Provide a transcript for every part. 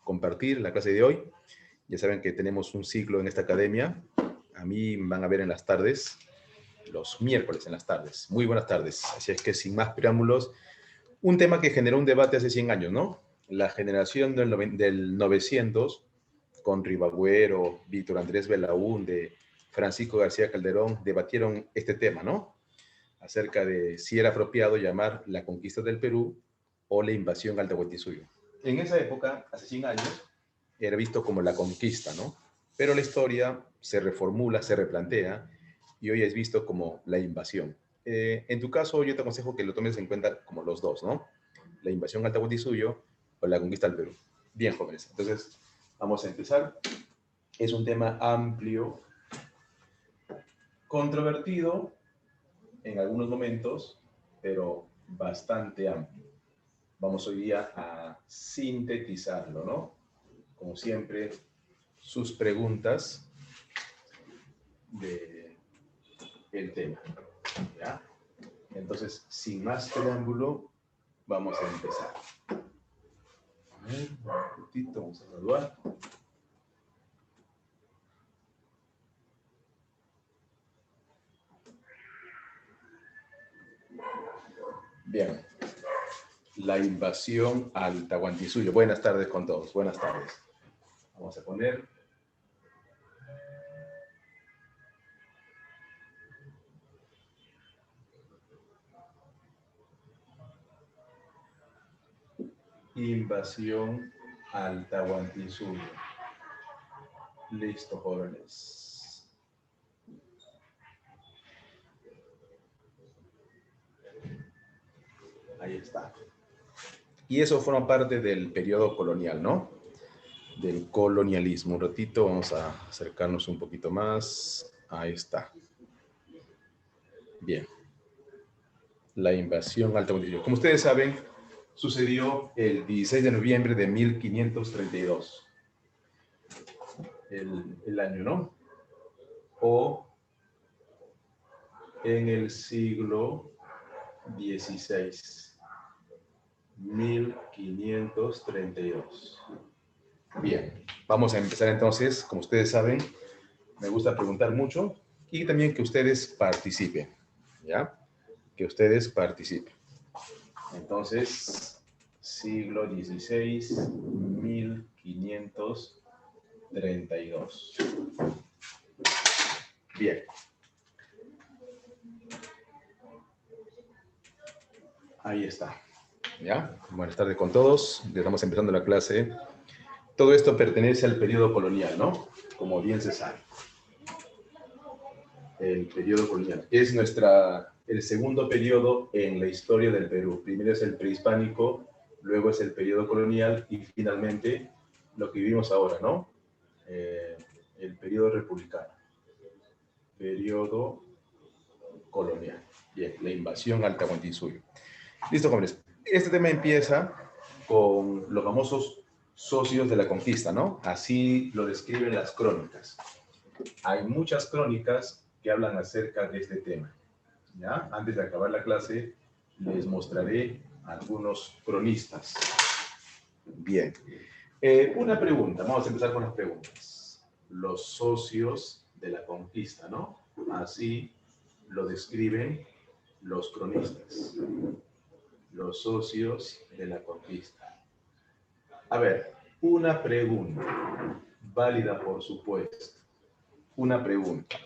compartir la clase de hoy. Ya saben que tenemos un ciclo en esta academia. A mí van a ver en las tardes, los miércoles en las tardes. Muy buenas tardes. Así es que sin más preámbulos, un tema que generó un debate hace 100 años, ¿no? La generación del 900, con Ribagüero, Víctor Andrés Belaúnde, Francisco García Calderón, debatieron este tema, ¿no? Acerca de si era apropiado llamar la conquista del Perú o la invasión al Tahuantinsuyo. En esa época, hace 100 años, era visto como la conquista, ¿no? Pero la historia se reformula, se replantea, y hoy es visto como la invasión. En tu caso, yo te aconsejo que lo tomes en cuenta como los dos, ¿no? La invasión al Tahuantinsuyo o la conquista del Perú. Bien, jóvenes. Entonces, vamos a empezar. Es un tema amplio, controvertido en algunos momentos, pero bastante amplio. Vamos hoy día a sintetizarlo, ¿no? Como siempre, sus preguntas del tema, ¿ya? Entonces, sin más preámbulo, vamos a empezar. A ver, un poquito, vamos a evaluar. Bien. La invasión al Tahuantinsuyo. Buenas tardes con todos. Buenas tardes. Vamos a poner... invasión al Tahuantinsuyo. Listo, jóvenes. Ahí está. Y eso forma parte del periodo colonial, ¿no? Del colonialismo. Un ratito, vamos a acercarnos un poquito más. Ahí está. Bien. La invasión al Tahuantinsuyo. Como ustedes saben, sucedió el 16 de noviembre de 1532. El año, ¿no? O en el siglo XVI. 1532. Bien, vamos a empezar entonces. Como ustedes saben, me gusta preguntar mucho y también que ustedes participen, ¿ya? Que ustedes participen. Entonces, siglo XVI, 1532. Bien. Ahí está. ¿Ya? Buenas tardes con todos. Ya estamos empezando la clase. Todo esto pertenece al periodo colonial, ¿no? Como bien se sabe. El periodo colonial. Es el segundo periodo en la historia del Perú. Primero es el prehispánico, luego es el periodo colonial y finalmente lo que vivimos ahora, ¿no? El periodo republicano. Periodo colonial. Bien, la invasión al Tahuantinsuyo. Listo, jóvenes. Este tema empieza con los famosos socios de la conquista, ¿no? Así lo describen las crónicas. Hay muchas crónicas que hablan acerca de este tema, ¿ya? Antes de acabar la clase, les mostraré algunos cronistas. Bien. Una pregunta, vamos a empezar con las preguntas. Los socios de la conquista, ¿no? Así lo describen los cronistas. Los socios de la conquista. A ver, una pregunta, válida por supuesto. Una pregunta.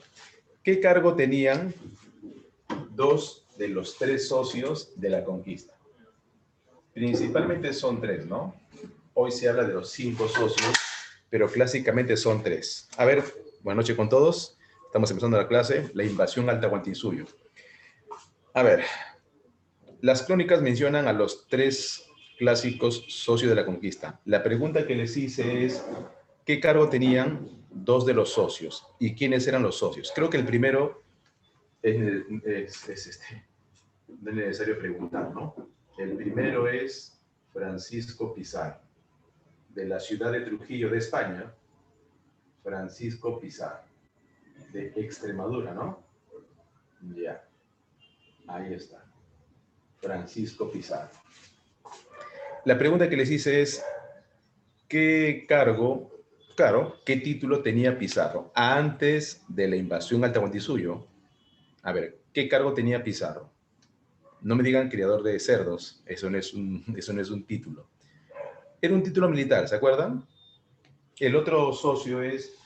¿Qué cargo tenían dos de los tres socios de la conquista? Principalmente son tres, ¿no? Hoy se habla de los 5 socios, pero clásicamente son 3. A ver, buenas noches con todos. Estamos empezando la clase, la invasión al Tahuantinsuyo. A ver, las crónicas mencionan a los 3 clásicos socios de la conquista. La pregunta que les hice es, ¿qué cargo tenían 2 de los socios? ¿Y quiénes eran los socios? Creo que el primero no es necesario preguntar, ¿no? El primero es Francisco Pizarro, de la ciudad de Trujillo, de España. Francisco Pizarro, de Extremadura, ¿no? Ya, ahí está. Francisco Pizarro. La pregunta que les hice es, ¿Qué cargo, claro, qué título tenía Pizarro antes de la invasión al Tahuantinsuyo? A ver, ¿qué cargo tenía Pizarro? No me digan criador de cerdos, eso no es un título. Era un título militar, ¿se acuerdan? El otro socio es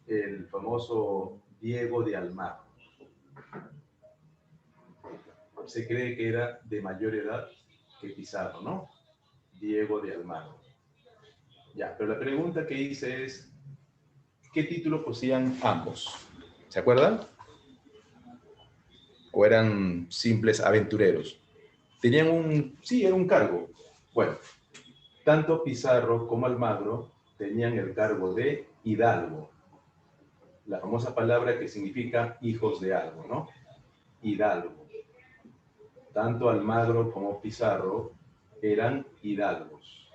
el famoso Diego de Almagro. Se cree que era de mayor edad que Pizarro, ¿no? Diego de Almagro. Ya, pero la pregunta que hice es, ¿qué título poseían ambos? ¿Se acuerdan? ¿O eran simples aventureros? Tenían sí, era un cargo. Bueno, tanto Pizarro como Almagro tenían el cargo de hidalgo, la famosa palabra que significa hijos de algo, ¿no? Hidalgo. Tanto Almagro como Pizarro eran hidalgos,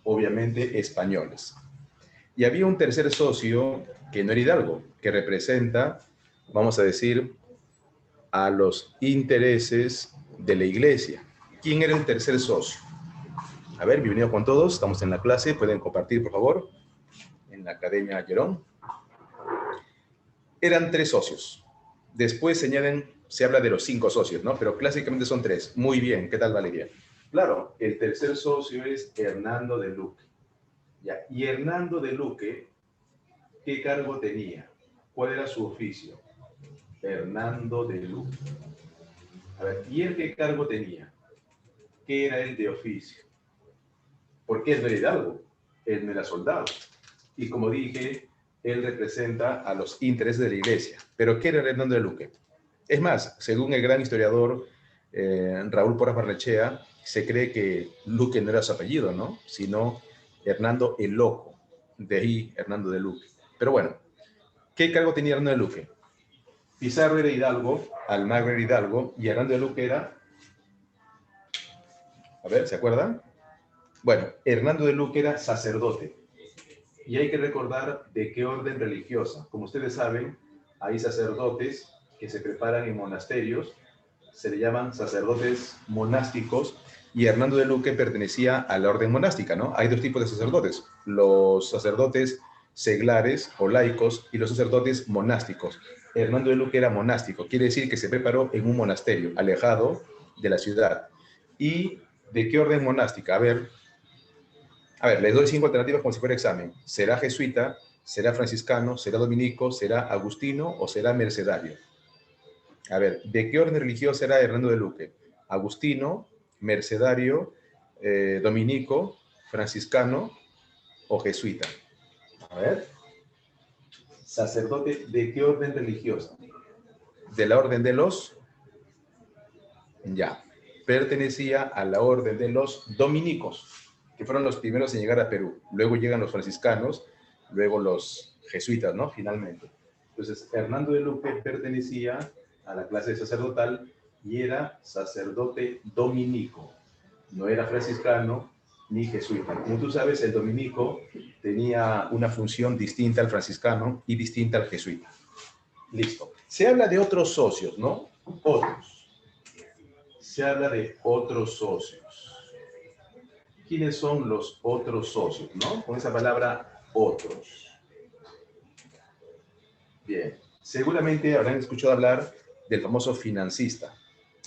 obviamente españoles. Y había un tercer socio que no era hidalgo, que representa, vamos a decir, a los intereses de la iglesia. ¿Quién era el tercer socio? A ver, bienvenido con todos, estamos en la clase, pueden compartir, por favor, en la Academia Llerón. Eran tres socios. Después se habla de los 5 socios, ¿no? Pero clásicamente son 3. Muy bien, ¿qué tal, Valeria? Claro, el tercer socio es Hernando de Luque. Ya. Y Hernando de Luque, ¿qué cargo tenía? ¿Cuál era su oficio? Hernando de Luque. A ver, ¿y él qué cargo tenía? ¿Qué era él de oficio? Porque él no era hidalgo, él no era soldado. Y como dije, él representa a los intereses de la iglesia. ¿Pero qué era Hernando de Luque? Es más, según el gran historiador Raúl Porras Barnechea, se cree que Luque no era su apellido, ¿no? Sino Hernando el Loco. De ahí Hernando de Luque. Pero bueno, ¿qué cargo tenía Hernando de Luque? Pizarro era hidalgo, Almagro era hidalgo, y Hernando de Luque era... A ver, ¿se acuerdan? Bueno, Hernando de Luque era sacerdote. Y hay que recordar de qué orden religiosa. Como ustedes saben, hay sacerdotes que se preparan en monasterios, se le llaman sacerdotes monásticos, y Hernando de Luque pertenecía a la orden monástica, ¿no? Hay 2 tipos de sacerdotes, los sacerdotes seglares o laicos y los sacerdotes monásticos. Hernando de Luque era monástico, quiere decir que se preparó en un monasterio, alejado de la ciudad. ¿Y de qué orden monástica? A ver, les doy 5 alternativas como si fuera examen. ¿Será jesuita? ¿Será franciscano? ¿Será dominico? ¿Será agustino? ¿O será mercedario? A ver, ¿de qué orden religioso era Hernando de Luque? ¿Agustino, mercedario, dominico, franciscano o jesuita? A ver, sacerdote, ¿de qué orden religiosa? De la orden de los... Ya, pertenecía a la orden de los dominicos, que fueron los primeros en llegar a Perú. Luego llegan los franciscanos, luego los jesuitas, ¿no? Finalmente. Entonces, Hernando de Luque pertenecía a la clase sacerdotal y era sacerdote dominico. No era franciscano ni jesuita. Como tú sabes, el dominico tenía una función distinta al franciscano y distinta al jesuita. Listo. Se habla de otros socios, ¿no? Otros. Se habla de otros socios. ¿Quiénes son los otros socios, no? Con esa palabra, otros. Bien. Seguramente habrán escuchado hablar del famoso financista,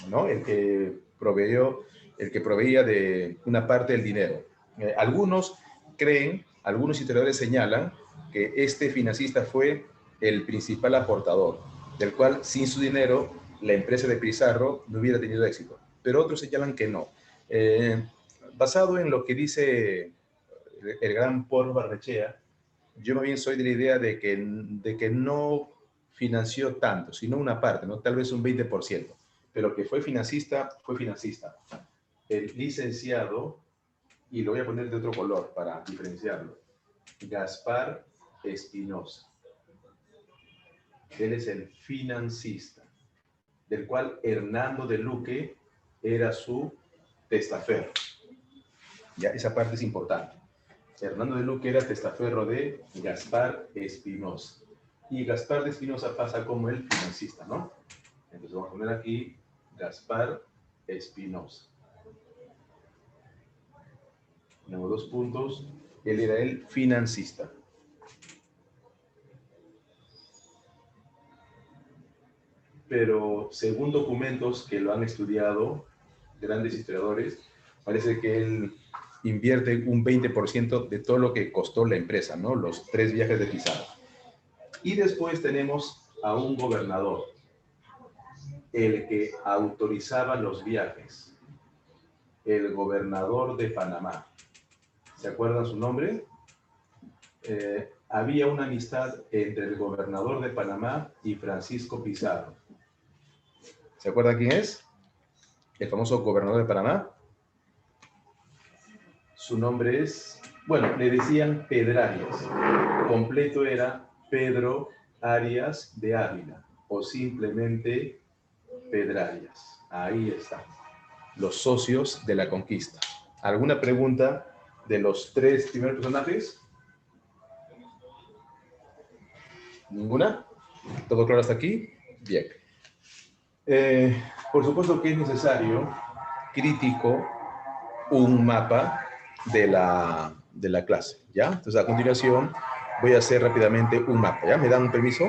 ¿no? El que proveía de una parte del dinero. Algunos historiadores señalan que este financista fue el principal aportador, del cual sin su dinero la empresa de Pizarro no hubiera tenido éxito. Pero otros señalan que no. Eh, Basado en lo que dice el gran Porras Barnechea, yo más bien soy de la idea de que no financió tanto, sino una parte, ¿no? Tal vez un 20%, pero que fue financista, fue financista. El licenciado, y lo voy a poner de otro color para diferenciarlo, Gaspar Espinosa. Él es el financista, del cual Hernando de Luque era su testaferro. Ya, esa parte es importante. Hernando de Luque era testaferro de Gaspar Espinosa. Y Gaspar de Espinosa pasa como el financista, ¿no? Entonces vamos a poner aquí Gaspar Espinosa. Tenemos 2 puntos Él era el financista. Pero según documentos que lo han estudiado, grandes historiadores, parece que él invierte un 20% de todo lo que costó la empresa, ¿no? Los 3 viajes de Pizarro. Y después tenemos a un gobernador, el que autorizaba los viajes, el gobernador de Panamá. ¿Se acuerdan su nombre? Había una amistad entre el gobernador de Panamá y Francisco Pizarro. ¿Se acuerdan quién es? El famoso gobernador de Panamá. Su nombre es, bueno, le decían Pedrarias. Completo era Pedro Arias de Ávila o simplemente Pedrarias. Ahí está. Los socios de la conquista. ¿Alguna pregunta de los 3 primeros personajes? ¿Ninguna? ¿Todo claro hasta aquí? Bien. Por supuesto que es necesario, crítico, un mapa de la clase, ¿ya? Entonces, a continuación, voy a hacer rápidamente un mapa, ¿ya? ¿Me dan un permiso?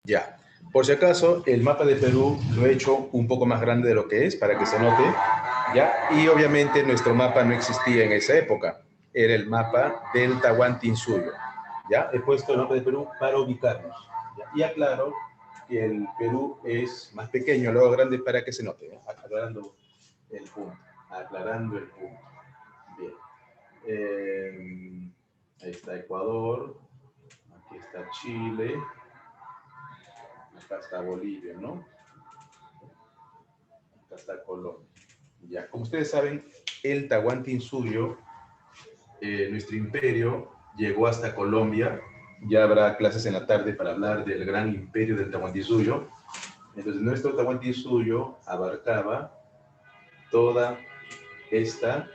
Ya. Por si acaso, el mapa de Perú lo he hecho un poco más grande de lo que es, para que se note, ¿ya? Y obviamente nuestro mapa no existía en esa época. Era el mapa del Tahuantinsuyo, ¿ya? He puesto el mapa de Perú para ubicarnos, ¿ya? Y aclaro que el Perú es más pequeño, luego grande, para que se note, ¿eh? Aclarando el punto. Aclarando el punto. Bien. Ahí está Ecuador, aquí está Chile, acá está Bolivia, ¿no? Acá está Colombia. Ya, como ustedes saben, el Tahuantinsuyo, nuestro imperio, llegó hasta Colombia. Ya habrá clases en la tarde para hablar del gran imperio del Tahuantinsuyo. Entonces, nuestro Tahuantinsuyo abarcaba toda esta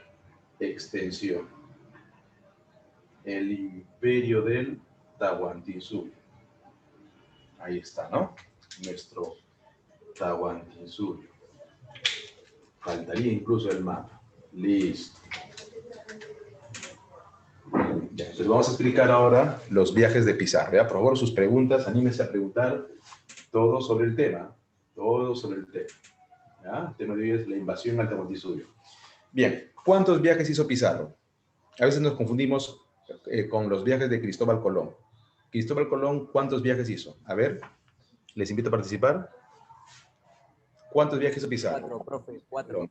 extensión. El imperio del Tahuantinsuyo. Ahí está, ¿no? Nuestro Tahuantinsuyo. Faltaría incluso el mapa. Listo. Ya, entonces vamos a explicar ahora los viajes de Pizarro. ¿Ya? Por favor, sus preguntas, anímense a preguntar todo sobre el tema. Todo sobre el tema. ¿Ya? El tema de hoy es la invasión al Tahuantinsuyo. Bien, ¿cuántos viajes hizo Pizarro? A veces nos confundimos con los viajes de Cristóbal Colón. Cristóbal Colón, ¿cuántos viajes hizo? A ver, les invito a participar. ¿Cuántos viajes hizo Pizarro? 4, profe, 4.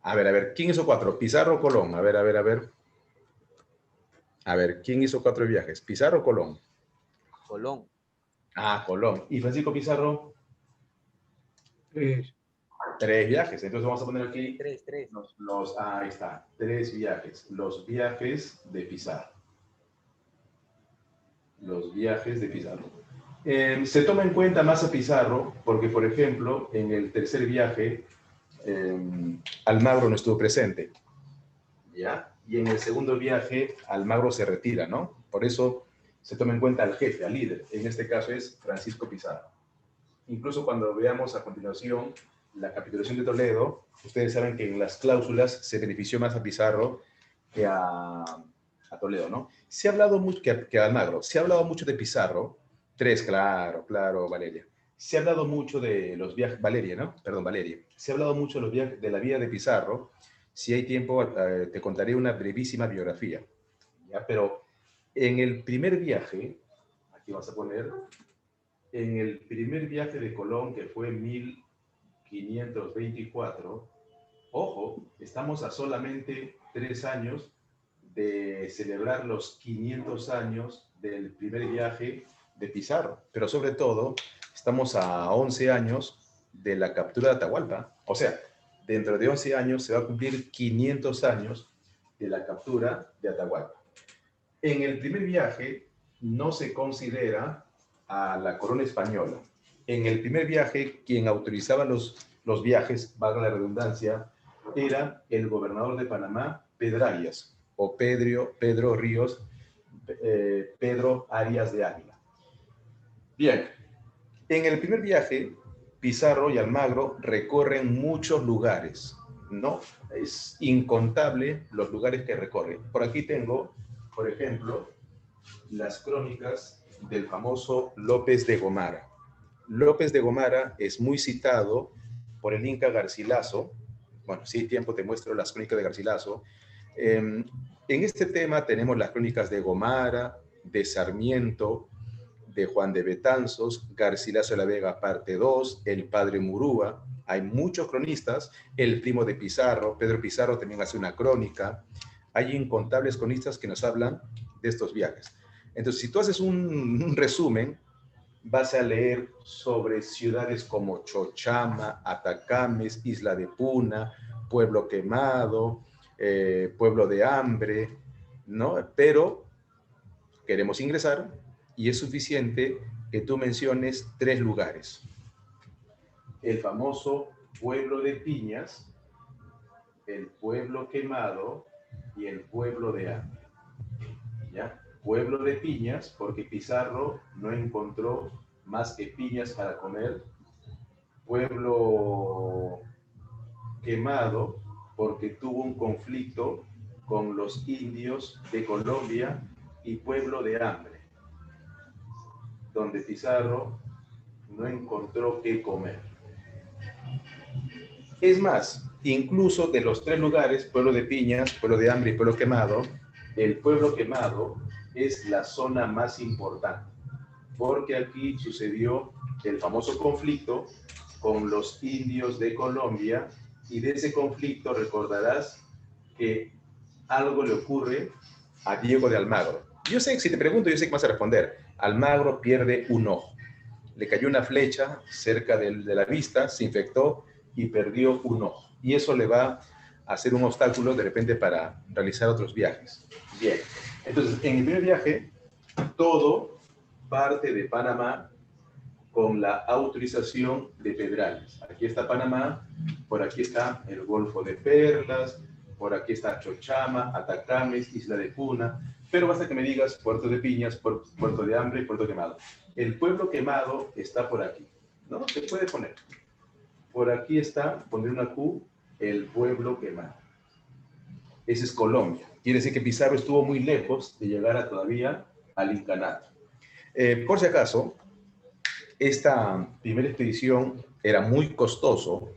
A ver, ¿quién hizo 4? ¿Pizarro o Colón? A ver. A ver, ¿quién hizo 4 viajes? ¿Pizarro o Colón? Colón. Ah, Colón. ¿Y Francisco Pizarro? 3. 3 viajes. Entonces vamos a poner aquí 3. ahí está, 3 viajes. Los viajes de Pizarro. Los viajes de Pizarro. Se toma en cuenta más a Pizarro porque, por ejemplo, en el tercer viaje, Almagro no estuvo presente. ¿Ya? Y en el segundo viaje, Almagro se retira, ¿no? Por eso se toma en cuenta al jefe, al líder. En este caso es Francisco Pizarro. Incluso cuando veamos a continuación la capitulación de Toledo, ustedes saben que en las cláusulas se benefició más a Pizarro que a Toledo, ¿no? Se ha hablado mucho, que a Almagro, se ha hablado mucho de Pizarro, 3, claro, Valeria. Se ha hablado mucho de los viajes, Valeria, ¿no? Perdón, Valeria. Se ha hablado mucho de los viajes, de la vida de Pizarro. Si hay tiempo, te contaré una brevísima biografía, ¿ya? Pero en el primer viaje, y vas a poner en el primer viaje de Colón, que fue en 1524, ojo, estamos a solamente 3 años de celebrar los 500 años del primer viaje de Pizarro, pero sobre todo estamos a 11 años de la captura de Atahualpa. O sea, dentro de 11 años se va a cumplir 500 años de la captura de Atahualpa. En el primer viaje no se considera a la corona española. En el primer viaje, quien autorizaba los viajes, valga la redundancia, era el gobernador de Panamá, Pedrarias, o Pedro Ríos, Pedro Arias de Ávila. Bien, en el primer viaje, Pizarro y Almagro recorren muchos lugares, ¿no? Es incontable los lugares que recorren. Por aquí tengo, por ejemplo, las crónicas del famoso López de Gomara. López de Gomara es muy citado por el Inca Garcilaso. Bueno, si hay tiempo te muestro las crónicas de Garcilaso. En este tema tenemos las crónicas de Gomara, de Sarmiento, de Juan de Betanzos, Garcilaso de la Vega, parte 2, el padre Murúa. Hay muchos cronistas, el primo de Pizarro, Pedro Pizarro también hace una crónica. Hay incontables cronistas que nos hablan de estos viajes. Entonces, si tú haces un resumen, vas a leer sobre ciudades como Chochama, Atacames, Isla de Puna, Pueblo Quemado, Pueblo de Hambre, ¿no? Pero queremos ingresar y es suficiente que tú menciones 3 lugares. El famoso Pueblo de Piñas, el Pueblo Quemado y el Pueblo de Hambre. ¿Ya? Pueblo de Piñas, porque Pizarro no encontró más que piñas para comer. Pueblo Quemado, porque tuvo un conflicto con los indios de Colombia. Y Pueblo de Hambre, donde Pizarro no encontró qué comer. Es más, incluso de los 3 lugares, Pueblo de Piñas, Pueblo de Hambre y Pueblo Quemado, el Pueblo Quemado es la zona más importante, porque aquí sucedió el famoso conflicto con los indios de Colombia, y de ese conflicto recordarás que algo le ocurre a Diego de Almagro. Yo sé que si te pregunto, yo sé que vas a responder. Almagro pierde un ojo. Le cayó una flecha cerca de la vista, se infectó y perdió un ojo. Y eso le va a hacer un obstáculo de repente para realizar otros viajes. Bien, entonces en el primer viaje, todo parte de Panamá con la autorización de Pedrarias. Aquí está Panamá, por aquí está el Golfo de Perlas, por aquí está Chochama, Atacames, Isla de Puna, pero basta que me digas Puerto de Piñas, Puerto de Hambre y Puerto Quemado. El Pueblo Quemado está por aquí, ¿no? Se puede poner. Por aquí está, poner una Q, el Pueblo Quemado. Ese es Colombia. Quiere decir que Pizarro estuvo muy lejos de llegar todavía al incanato. Por si acaso, esta primera expedición era muy costoso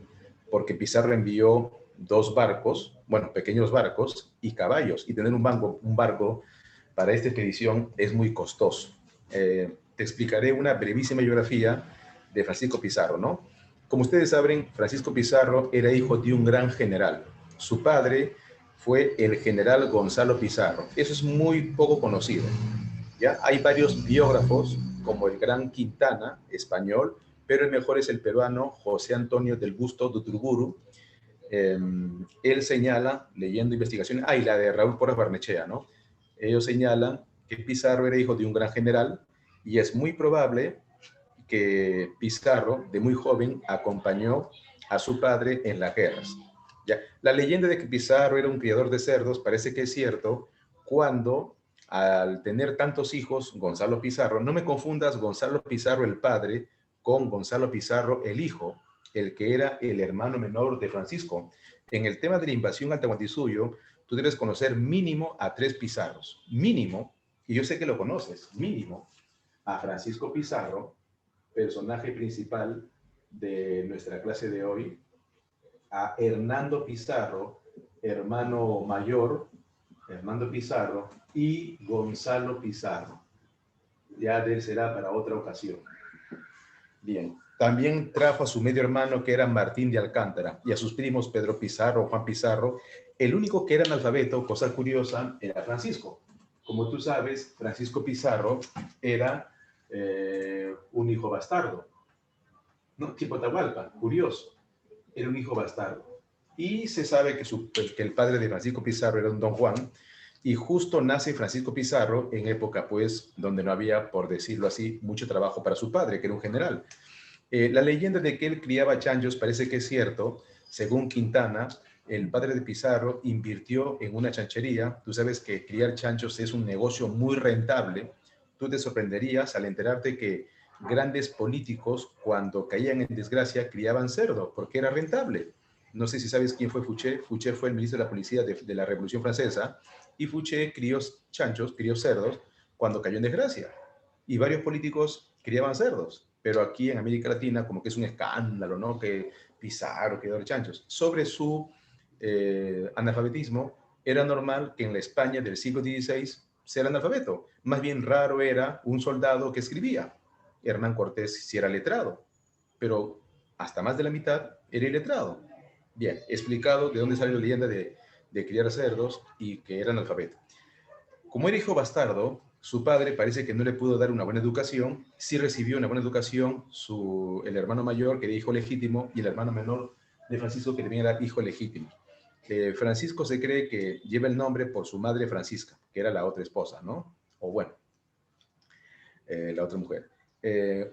porque Pizarro envió 2 barcos, bueno, pequeños barcos y caballos, y tener un barco para esta expedición es muy costoso. Te explicaré una brevísima biografía de Francisco Pizarro, ¿no? Como ustedes saben, Francisco Pizarro era hijo de un gran general. Su padre fue el general Gonzalo Pizarro. Eso es muy poco conocido. ¿Ya? Hay varios biógrafos, como el gran Quintana, español, pero el mejor es el peruano José Antonio del Busto Duturburu. Él señala, leyendo investigaciones, y la de Raúl Porras Barnechea, ¿no? Ellos señalan que Pizarro era hijo de un gran general y es muy probable que Pizarro, de muy joven, acompañó a su padre en las guerras. ¿Ya? La leyenda de que Pizarro era un criador de cerdos parece que es cierto cuando, al tener tantos hijos, Gonzalo Pizarro, no me confundas Gonzalo Pizarro el padre con Gonzalo Pizarro el hijo, el que era el hermano menor de Francisco. En el tema de la invasión al Tahuantinsuyo, tú debes conocer mínimo a 3 Pizarros, mínimo, y yo sé que lo conoces, mínimo, a Francisco Pizarro, personaje principal de nuestra clase de hoy, a Hernando Pizarro, hermano mayor, Hernando Pizarro, y Gonzalo Pizarro. ya de él será para otra ocasión. Bien, también trajo a su medio hermano que era Martín de Alcántara y a sus primos Pedro Pizarro, Juan Pizarro. El único que era analfabeto, cosa curiosa, era Francisco. Como tú sabes, Francisco Pizarro era un hijo bastardo. No, tipo Atahualpa, curioso. Era un hijo bastardo. Y se sabe que el padre de Francisco Pizarro era un don Juan, y justo nace Francisco Pizarro en época, pues, donde no había, por decirlo así, mucho trabajo para su padre, que era un general. La leyenda de que él criaba chanchos parece que es cierto. Según Quintana, el padre de Pizarro invirtió en una chanchería. Tú sabes que criar chanchos es un negocio muy rentable. Tú te sorprenderías al enterarte que grandes políticos, cuando caían en desgracia, criaban cerdo, porque era rentable. No sé si sabes quién fue Fouché. Fouché fue el ministro de la Policía de la Revolución Francesa, y Fouché crió chanchos, crió cerdos, cuando cayó en desgracia. Y varios políticos criaban cerdos, pero aquí en América Latina como que es un escándalo, ¿no? Que Pizarro criador de chanchos. Sobre su analfabetismo, era normal que en la España del siglo XVI sea analfabeto. Más bien raro era un soldado que escribía. Hernán Cortés sí era letrado, pero hasta más de la mitad era iletrado. Bien, explicado de dónde sale la leyenda de criar cerdos y que era analfabeto. Como era hijo bastardo, su padre parece que no le pudo dar una buena educación. Sí recibió una buena educación el hermano mayor, que era hijo legítimo, y el hermano menor de Francisco, que también era hijo legítimo. Francisco se cree que lleva el nombre por su madre Francisca, que era la otra esposa, ¿no? O bueno, la otra mujer.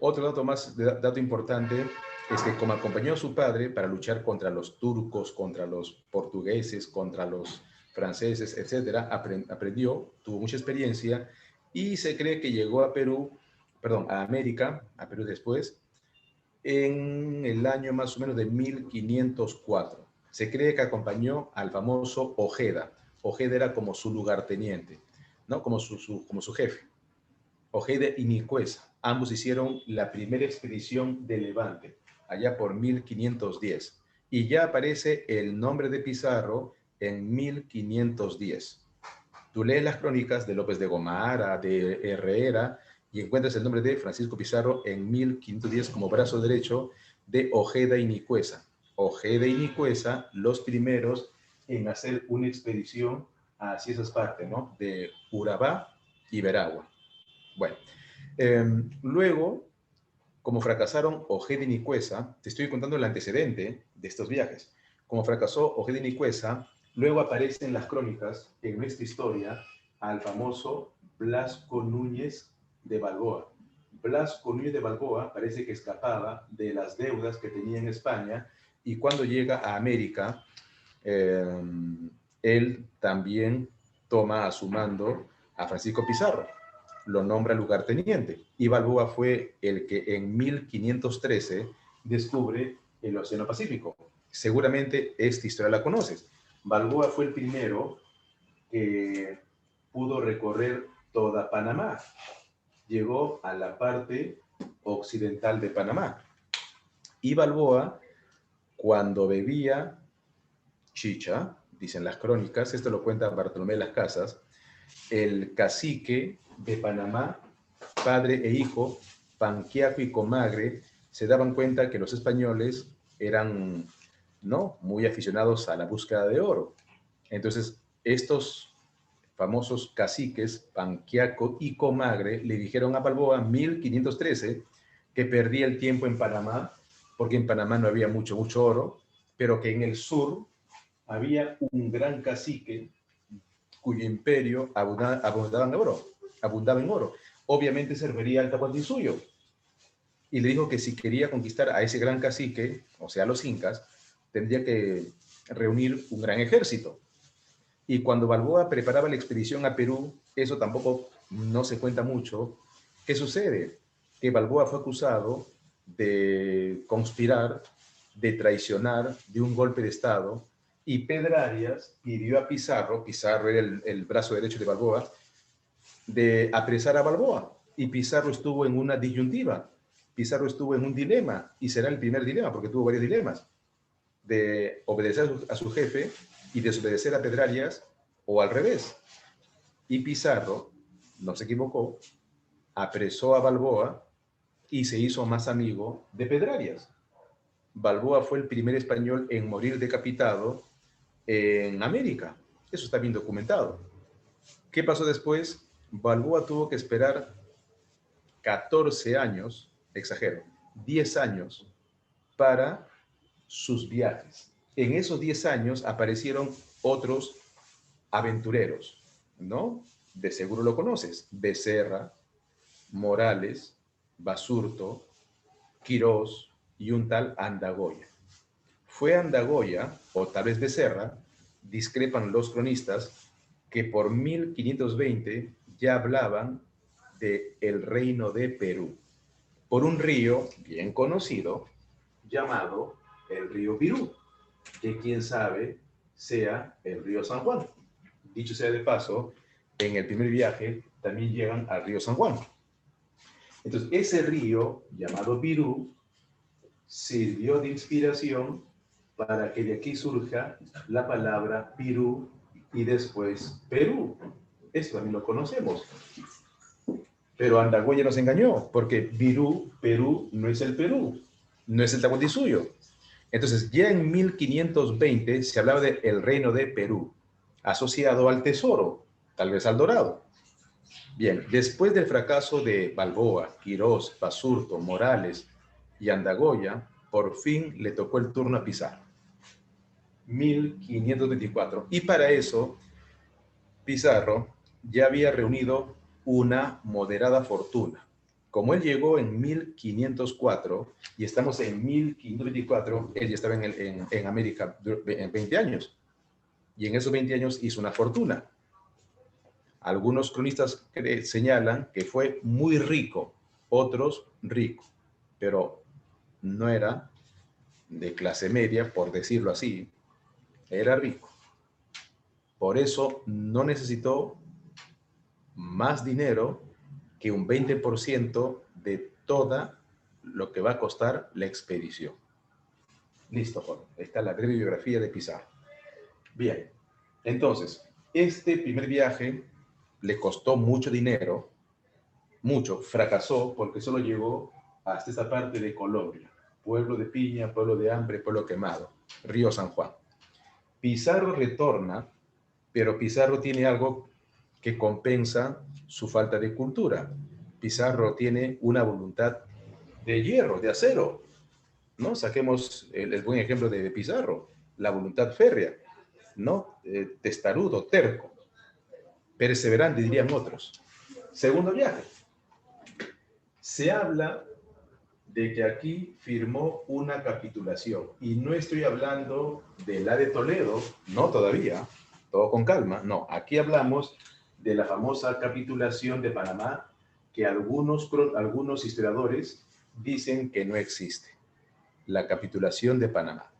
Otro dato importante es que como acompañó a su padre para luchar contra los turcos, contra los portugueses, contra los franceses, etcétera, aprendió, tuvo mucha experiencia, y se cree que llegó a América, a Perú después, en el año más o menos de 1504. Se cree que acompañó al famoso Ojeda. Ojeda era como su lugarteniente, ¿no? Como su jefe. Ojeda y Nicuesa. Ambos hicieron la primera expedición de Levante, allá por 1510. Y ya aparece el nombre de Pizarro en 1510. Tú lees las crónicas de López de Gomara, de Herrera, y encuentras el nombre de Francisco Pizarro en 1510 como brazo derecho de Ojeda y Nicuesa. Ojeda y Nicuesa, los primeros en hacer una expedición hacia esas partes, ¿no? De Urabá y Veragua. Bueno, luego, como fracasaron Ojeda y Nicuesa, te estoy contando el antecedente de estos viajes. Como fracasó Ojeda y Nicuesa, luego aparece en las crónicas, en nuestra historia, al famoso Blasco Núñez de Balboa. Blasco Núñez de Balboa parece que escapaba de las deudas que tenía en España, y cuando llega a América, él también toma a su mando a Francisco Pizarro, lo nombra lugarteniente, y Balboa fue el que en 1513 descubre el Océano Pacífico. Seguramente esta historia la conoces. Balboa fue el primero que pudo recorrer toda Panamá. Llegó a la parte occidental de Panamá. Y Balboa, cuando bebía chicha, dicen las crónicas, esto lo cuenta Bartolomé de las Casas, el cacique de Panamá, padre e hijo, Panquiaco y Comagre, se daban cuenta que los españoles eran, ¿no?, muy aficionados a la búsqueda de oro. Entonces, estos famosos caciques, Panquiaco y Comagre, le dijeron a Balboa en 1513 que perdía el tiempo en Panamá, porque en Panamá no había mucho oro, pero que en el sur había un gran cacique cuyo imperio abundaba en oro. Obviamente se refería al Tahuantinsuyo. Y le dijo que si quería conquistar a ese gran cacique, o sea, a los incas, tendría que reunir un gran ejército. Y cuando Balboa preparaba la expedición a Perú, eso tampoco no se cuenta mucho. ¿Qué sucede? Que Balboa fue acusado de conspirar, de traicionar, de un golpe de Estado, y Pedrarias pidió a Pizarro, Pizarro era el brazo derecho de Balboa, de apresar a Balboa. Y Pizarro estuvo en una disyuntiva. Pizarro estuvo en un dilema, y será el primer dilema, porque tuvo varios dilemas, de obedecer a su jefe y desobedecer a Pedrarias, o al revés. Y Pizarro no se equivocó, apresó a Balboa y se hizo más amigo de Pedrarias. Balboa fue el primer español en morir decapitado en América. Eso está bien documentado. ¿Qué pasó después? Balboa tuvo que esperar 14 años, exagero, 10 años para sus viajes. En esos 10 años aparecieron otros aventureros, ¿no? De seguro lo conoces. Becerra, Morales, Basurto, Quirós y un tal Andagoya. Fue Andagoya, o tal vez Becerra, discrepan los cronistas, que por 1520 ya hablaban de el reino de Perú, por un río bien conocido llamado el río Pirú, que quién sabe sea el río San Juan. Dicho sea de paso, en el primer viaje también llegan al río San Juan. Entonces, ese río llamado Pirú sirvió de inspiración para que de aquí surja la palabra Pirú y después Perú. Esto también lo conocemos. Pero Andagoya nos engañó, porque Perú no es el Perú, no es el Tahuantinsuyo. Entonces, ya en 1520 se hablaba del reino de Perú, asociado al tesoro, tal vez al dorado. Bien, después del fracaso de Balboa, Quirós, Basurto, Morales y Andagoya, por fin le tocó el turno a Pizarro. 1524. Y para eso, Pizarro ya había reunido una moderada fortuna. Como él llegó en 1504 y estamos en 1524, él ya estaba en América en 20 años. Y en esos 20 años hizo una fortuna. Algunos cronistas señalan que fue muy rico, otros rico, pero no era de clase media, por decirlo así, era rico. Por eso no necesitó más dinero que un 20% de toda lo que va a costar la expedición. Listo, Juan. Está la breve biografía de Pizarro. Bien, entonces, este primer viaje le costó mucho dinero, mucho, fracasó porque solo llegó hasta esta parte de Colombia, pueblo de piña, pueblo de hambre, pueblo quemado, río San Juan. Pizarro retorna, pero Pizarro tiene algo que compensa su falta de cultura. Pizarro tiene una voluntad de hierro, de acero, ¿no? Saquemos el buen ejemplo de Pizarro, la voluntad férrea, ¿no? Testarudo, terco, perseverante, dirían otros. Segundo viaje. Se habla de que aquí firmó una capitulación, y no estoy hablando de la de Toledo, no todavía, todo con calma, no, aquí hablamos de la famosa capitulación de Panamá, que algunos historiadores dicen que no existe, la capitulación de Panamá.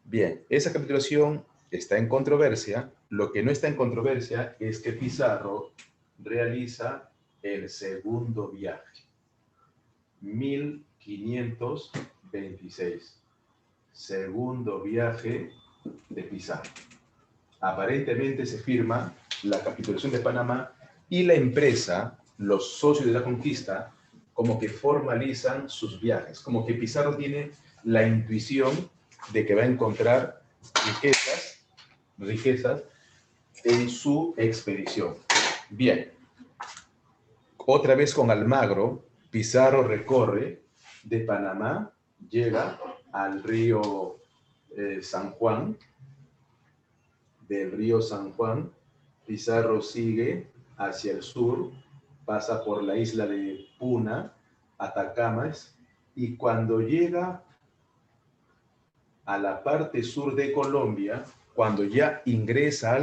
Bien, esa capitulación está en controversia. Lo que no está en controversia es que Pizarro realiza el segundo viaje, 1526. Segundo viaje de Pizarro. Aparentemente se firma la capitulación de Panamá y la empresa, los socios de la conquista, como que formalizan sus viajes, como que Pizarro tiene la intuición de que va a encontrar riquezas en su expedición. Bien, otra vez con Almagro, Pizarro recorre de Panamá, llega al río San Juan. Del río San Juan, Pizarro sigue hacia el sur, pasa por la isla de Puna, Atacamas, y cuando llega a la parte sur de Colombia, cuando ya ingresa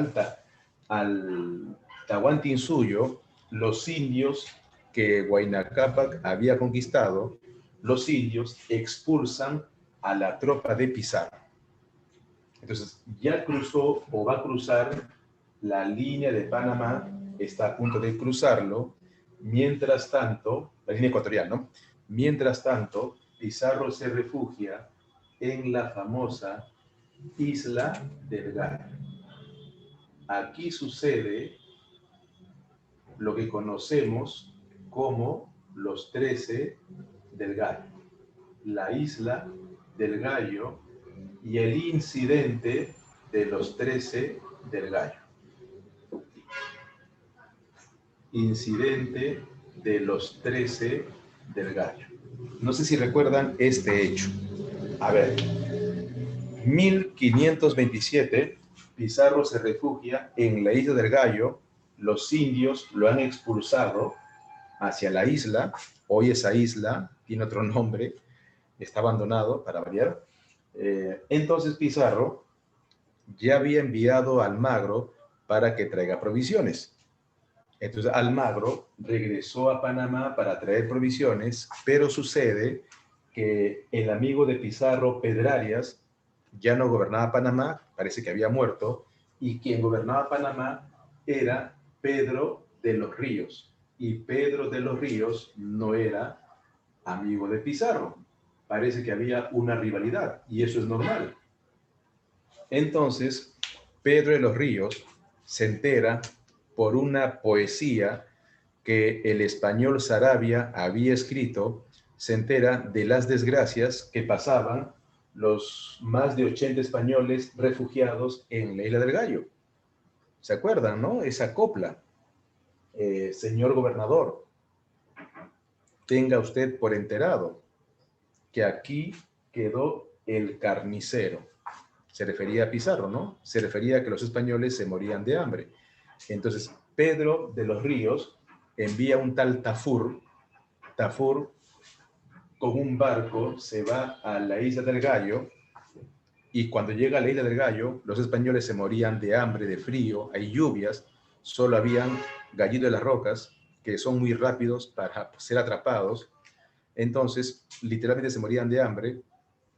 al Tahuantinsuyo, los indios que Huayna Cápac había conquistado, los indios expulsan a la tropa de Pizarro. Entonces, ya cruzó o va a cruzar la línea de Panamá, está a punto de cruzarlo. Mientras tanto, la línea ecuatorial, ¿no? Mientras tanto, Pizarro se refugia en la famosa Isla del Gar. Aquí sucede lo que conocemos como los 13 del Gallo, la isla del Gallo y el incidente de los 13 del Gallo. Incidente de los 13 del Gallo. No sé si recuerdan este hecho. A ver, 1527, Pizarro se refugia en la isla del Gallo. Los indios lo han expulsado hacia la isla. Hoy esa isla tiene otro nombre, está abandonado para variar. Entonces Pizarro ya había enviado a Almagro para que traiga provisiones. Entonces Almagro regresó a Panamá para traer provisiones, pero sucede que el amigo de Pizarro, Pedrarias, ya no gobernaba Panamá, parece que había muerto, y quien gobernaba Panamá era Pedro de los Ríos. Y Pedro de los Ríos no era amigo de Pizarro. Parece que había una rivalidad, y eso es normal. Entonces, Pedro de los Ríos se entera por una poesía que el español Saravia había escrito, se entera de las desgracias que pasaban los más de 80 españoles refugiados en la Isla del Gallo. ¿Se acuerdan, no? Esa copla. Señor gobernador, tenga usted por enterado que aquí quedó el carnicero. Se refería a Pizarro, ¿no? Se refería a que los españoles se morían de hambre. Entonces, Pedro de los Ríos envía un tal Tafur. Tafur, con un barco, se va a la Isla del Gallo, y cuando llega a la Isla del Gallo, los españoles se morían de hambre, de frío, hay lluvias, solo habían gallitos de las rocas, que son muy rápidos para ser atrapados. Entonces, literalmente se morían de hambre.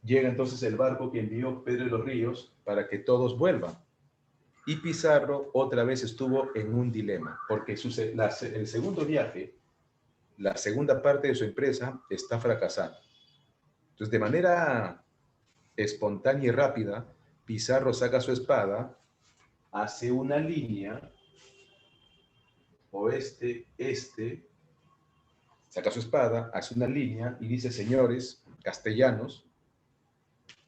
Llega entonces el barco que envió Pedro de los Ríos para que todos vuelvan. Y Pizarro otra vez estuvo en un dilema, porque el segundo viaje, la segunda parte de su empresa, está fracasando. Entonces, de manera espontánea y rápida, Pizarro saca su espada, hace una línea, oeste-este, saca su espada, hace una línea y dice: señores castellanos,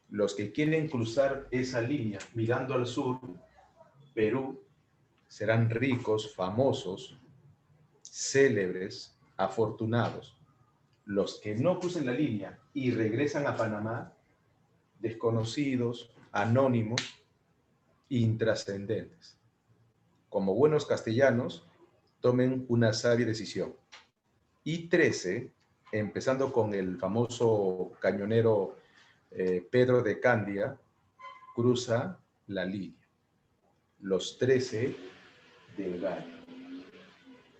los que quieren cruzar esa línea mirando al sur, Perú, serán ricos, famosos, célebres, afortunados. Los que no crucen la línea y regresan a Panamá, desconocidos, anónimos, intrascendentes. Como buenos castellanos, tomen una sabia decisión. Y 13, empezando con el famoso cañonero Pedro de Candia, cruza la línea. Los 13 del Gallo,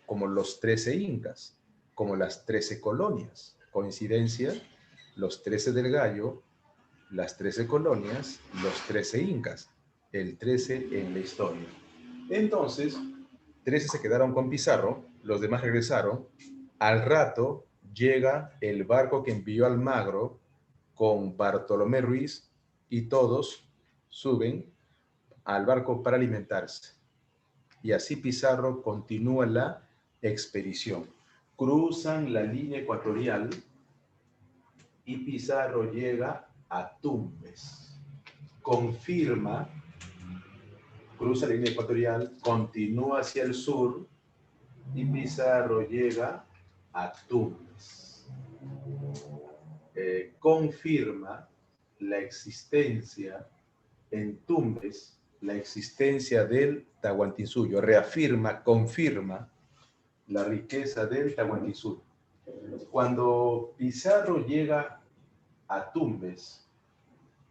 como los 13 incas, como las 13 colonias. Coincidencia, los 13 del Gallo, las 13 colonias, los 13 incas, el 13 en la historia. Entonces, 13 se quedaron con Pizarro, los demás regresaron. Al rato llega el barco que envió Almagro con Bartolomé Ruiz, y todos suben al barco para alimentarse. Y así Pizarro continúa la expedición. Cruzan la línea ecuatorial y Pizarro llega a Tumbes. Confirma, cruza la línea ecuatorial, continúa hacia el sur y Pizarro llega a Tumbes. Confirma la existencia en Tumbes, la existencia del Tahuantinsuyo, reafirma, confirma la riqueza del Tahuantinsuyo. Cuando Pizarro llega a Tumbes,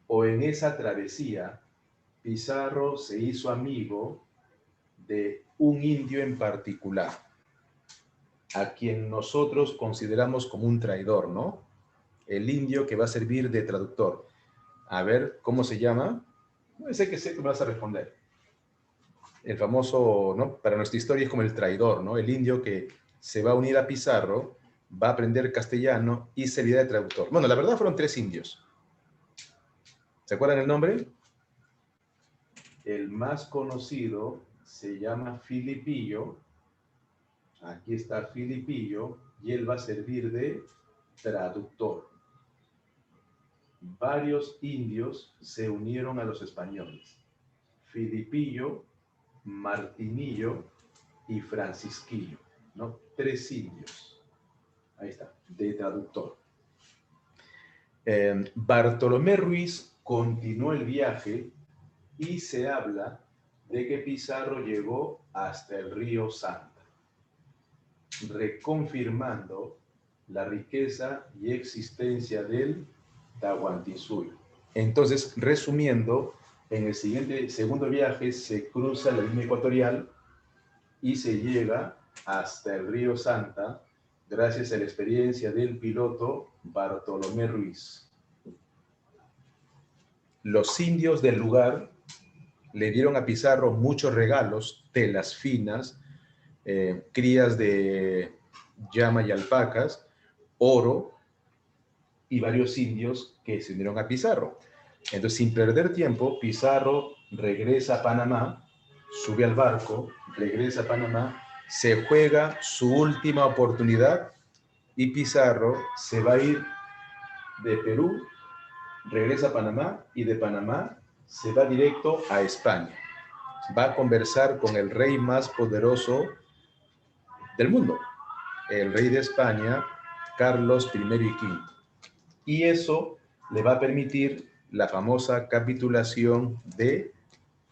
o en esa travesía, Pizarro se hizo amigo de un indio en particular, a quien nosotros consideramos como un traidor, ¿no? El indio que va a servir de traductor. A ver, ¿cómo se llama? No sé que me vas a responder. El famoso, ¿no? Para nuestra historia es como el traidor, ¿no? El indio que se va a unir a Pizarro, va a aprender castellano y servirá de traductor. Bueno, la verdad fueron 3 indios. ¿Se acuerdan el nombre? El más conocido se llama Filipillo. Aquí está Filipillo. y él va a servir de traductor. Varios indios se unieron a los españoles. Filipillo, Martinillo y Francisquillo, ¿no? 3 indios. Ahí está, de traductor. Bartolomé Ruiz continuó el viaje y se habla de que Pizarro llegó hasta el río Santa, reconfirmando la riqueza y existencia del Tahuantinsuyo. Entonces, resumiendo, en el segundo viaje se cruza la línea ecuatorial y se llega hasta el río Santa gracias a la experiencia del piloto Bartolomé Ruiz. Los indios del lugar le dieron a Pizarro muchos regalos, telas finas, crías de llama y alpacas, oro y varios indios que se unieron a Pizarro. Entonces, sin perder tiempo, Pizarro regresa a Panamá, sube al barco, regresa a Panamá, se juega su última oportunidad y Pizarro se va a ir de Perú, regresa a Panamá y de Panamá se va directo a España. Va a conversar con el rey más poderoso del mundo, el rey de España, Carlos I y V. Y eso le va a permitir la famosa capitulación de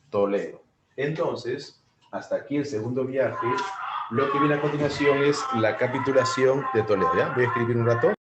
Toledo. Entonces, hasta aquí el segundo viaje. Lo que viene a continuación es la capitulación de Toledo. ¿Ya? Voy a escribir un rato.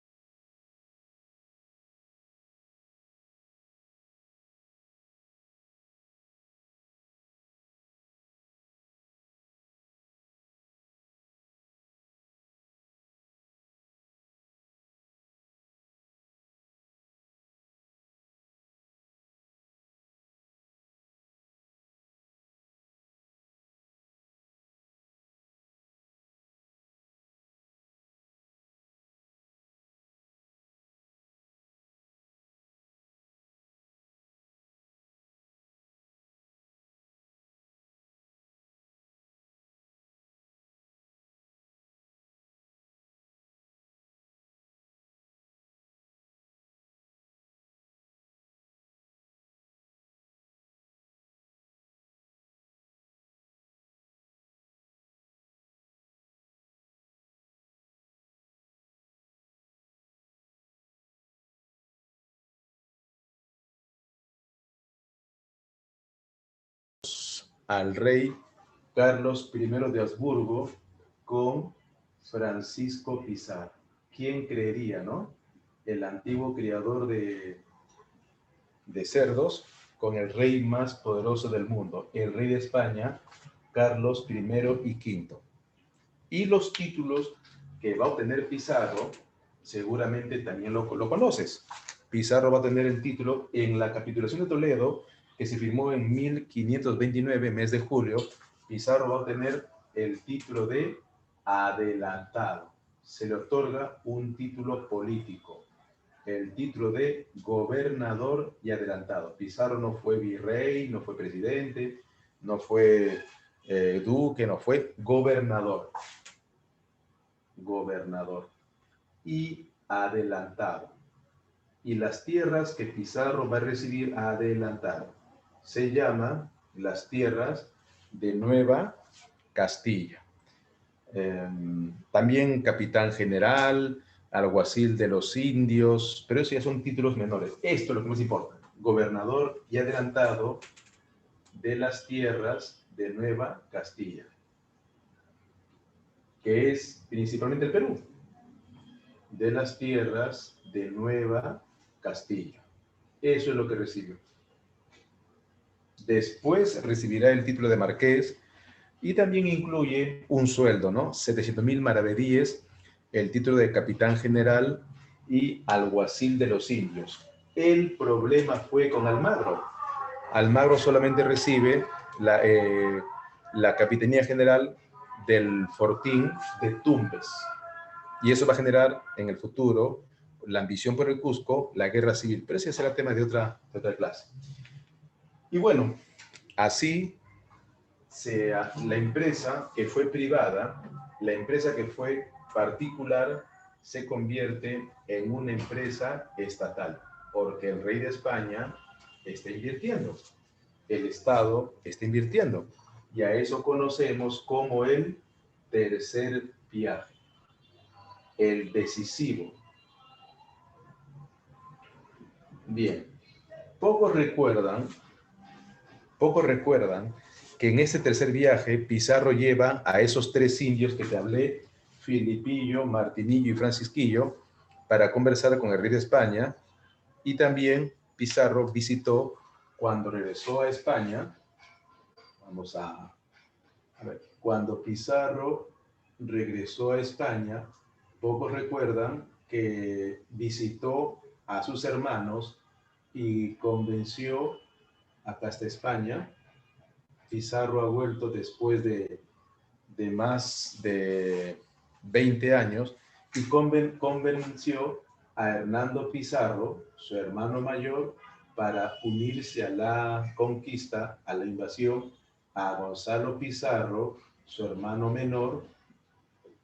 Al rey Carlos I de Habsburgo con Francisco Pizarro. ¿Quién creería, no? El antiguo criador de cerdos con el rey más poderoso del mundo, el rey de España, Carlos I y V. Y los títulos que va a obtener Pizarro, seguramente también lo conoces. Pizarro va a tener el título en la capitulación de Toledo, que se firmó en 1529, mes de julio. Pizarro va a obtener el título de adelantado. Se le otorga un título político, el título de gobernador y adelantado. Pizarro no fue virrey, no fue presidente, no fue duque, no fue gobernador. Gobernador y adelantado. Y las tierras que Pizarro va a recibir adelantado se llaman las tierras de Nueva Castilla. También capitán general, alguacil de los indios, pero eso ya son títulos menores. Esto es lo que más importa. Gobernador y adelantado de las tierras de Nueva Castilla, que es principalmente el Perú, de las tierras de Nueva Castilla. Eso es lo que recibió. Después recibirá el título de marqués y también incluye un sueldo, ¿no? 700,000 maravedíes, el título de capitán general y alguacil de los indios. El problema fue con Almagro. Almagro solamente recibe la capitanía general del fortín de Tumbes. Y eso va a generar en el futuro la ambición por el Cusco, la guerra civil. Pero ese será tema de otra clase. Y bueno, así la empresa que fue privada, la empresa que fue particular se convierte en una empresa estatal, porque el rey de España está invirtiendo, el Estado está invirtiendo, y a eso conocemos como el tercer viaje, el decisivo. Bien, pocos recuerdan que en este tercer viaje Pizarro lleva a esos 3 indios que te hablé, Filipillo, Martinillo y Francisquillo, para conversar con el rey de España, y también Pizarro visitó, cuando regresó a España, cuando Pizarro regresó a España, pocos recuerdan que visitó a sus hermanos y convenció, acá está España. Pizarro ha vuelto después de más de 20 años y convenció a Hernando Pizarro, su hermano mayor, para unirse a la conquista, a la invasión, a Gonzalo Pizarro, su hermano menor,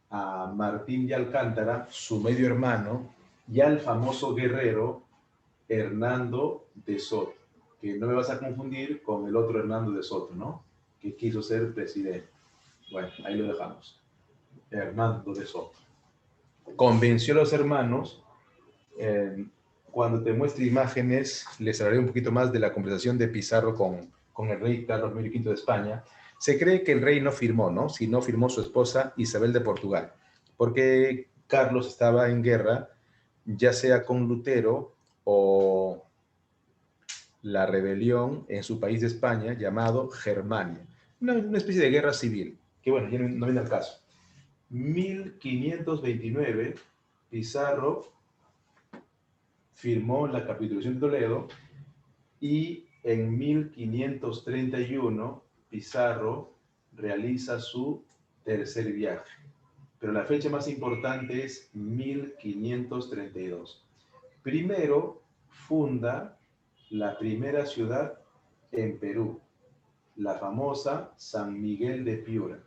a Martín de Alcántara, su medio hermano, y al famoso guerrero Hernando de Soto, que no me vas a confundir con el otro Hernando de Soto, ¿no? Que quiso ser presidente. Bueno, ahí lo dejamos. Hernando de Soto. Convenció a los hermanos. Cuando te muestre imágenes, les hablaré un poquito más de la conversación de Pizarro con el rey Carlos V de España. Se cree que el rey no firmó, ¿no? Sino firmó su esposa Isabel de Portugal, porque Carlos estaba en guerra, ya sea con Lutero o la rebelión en su país de España llamado Germania. Una especie de guerra civil, que bueno, ya no viene al caso. 1529, Pizarro firmó la capitulación de Toledo y en 1531 Pizarro realiza su tercer viaje. Pero la fecha más importante es 1532. Primero funda la primera ciudad en Perú, la famosa San Miguel de Piura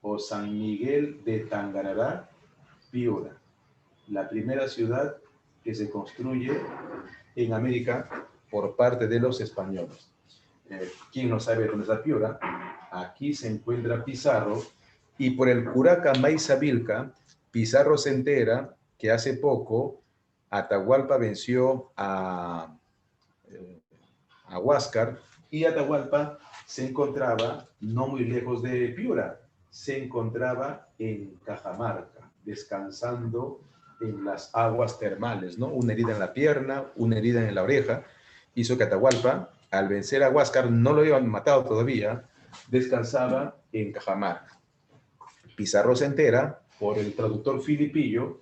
o San Miguel de Tangarará, Piura, la primera ciudad que se construye en América por parte de los españoles. ¿Quién no sabe dónde está Piura? Aquí se encuentra Pizarro, y por el Curaca Maizavilca, Pizarro se entera que hace poco Atahualpa venció a Huáscar, y Atahualpa se encontraba no muy lejos de Piura, se encontraba en Cajamarca, descansando en las aguas termales, ¿no? Una herida en la pierna, una herida en la oreja, hizo que Atahualpa, al vencer a Huáscar, no lo habían matado todavía, descansaba en Cajamarca. Pizarro se entera por el traductor Filipillo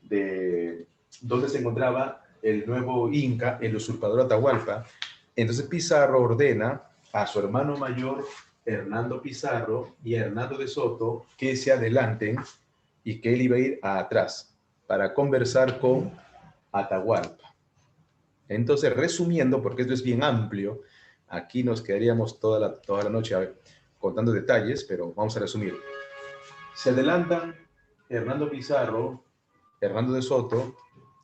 de dónde se encontraba el nuevo Inca, el usurpador Atahualpa. Entonces Pizarro ordena a su hermano mayor, Hernando Pizarro, y a Hernando de Soto que se adelanten y que él iba a ir atrás para conversar con Atahualpa. Entonces, resumiendo, porque esto es bien amplio, aquí nos quedaríamos toda la noche contando detalles, pero vamos a resumir. Se adelantan Hernando Pizarro, Hernando de Soto,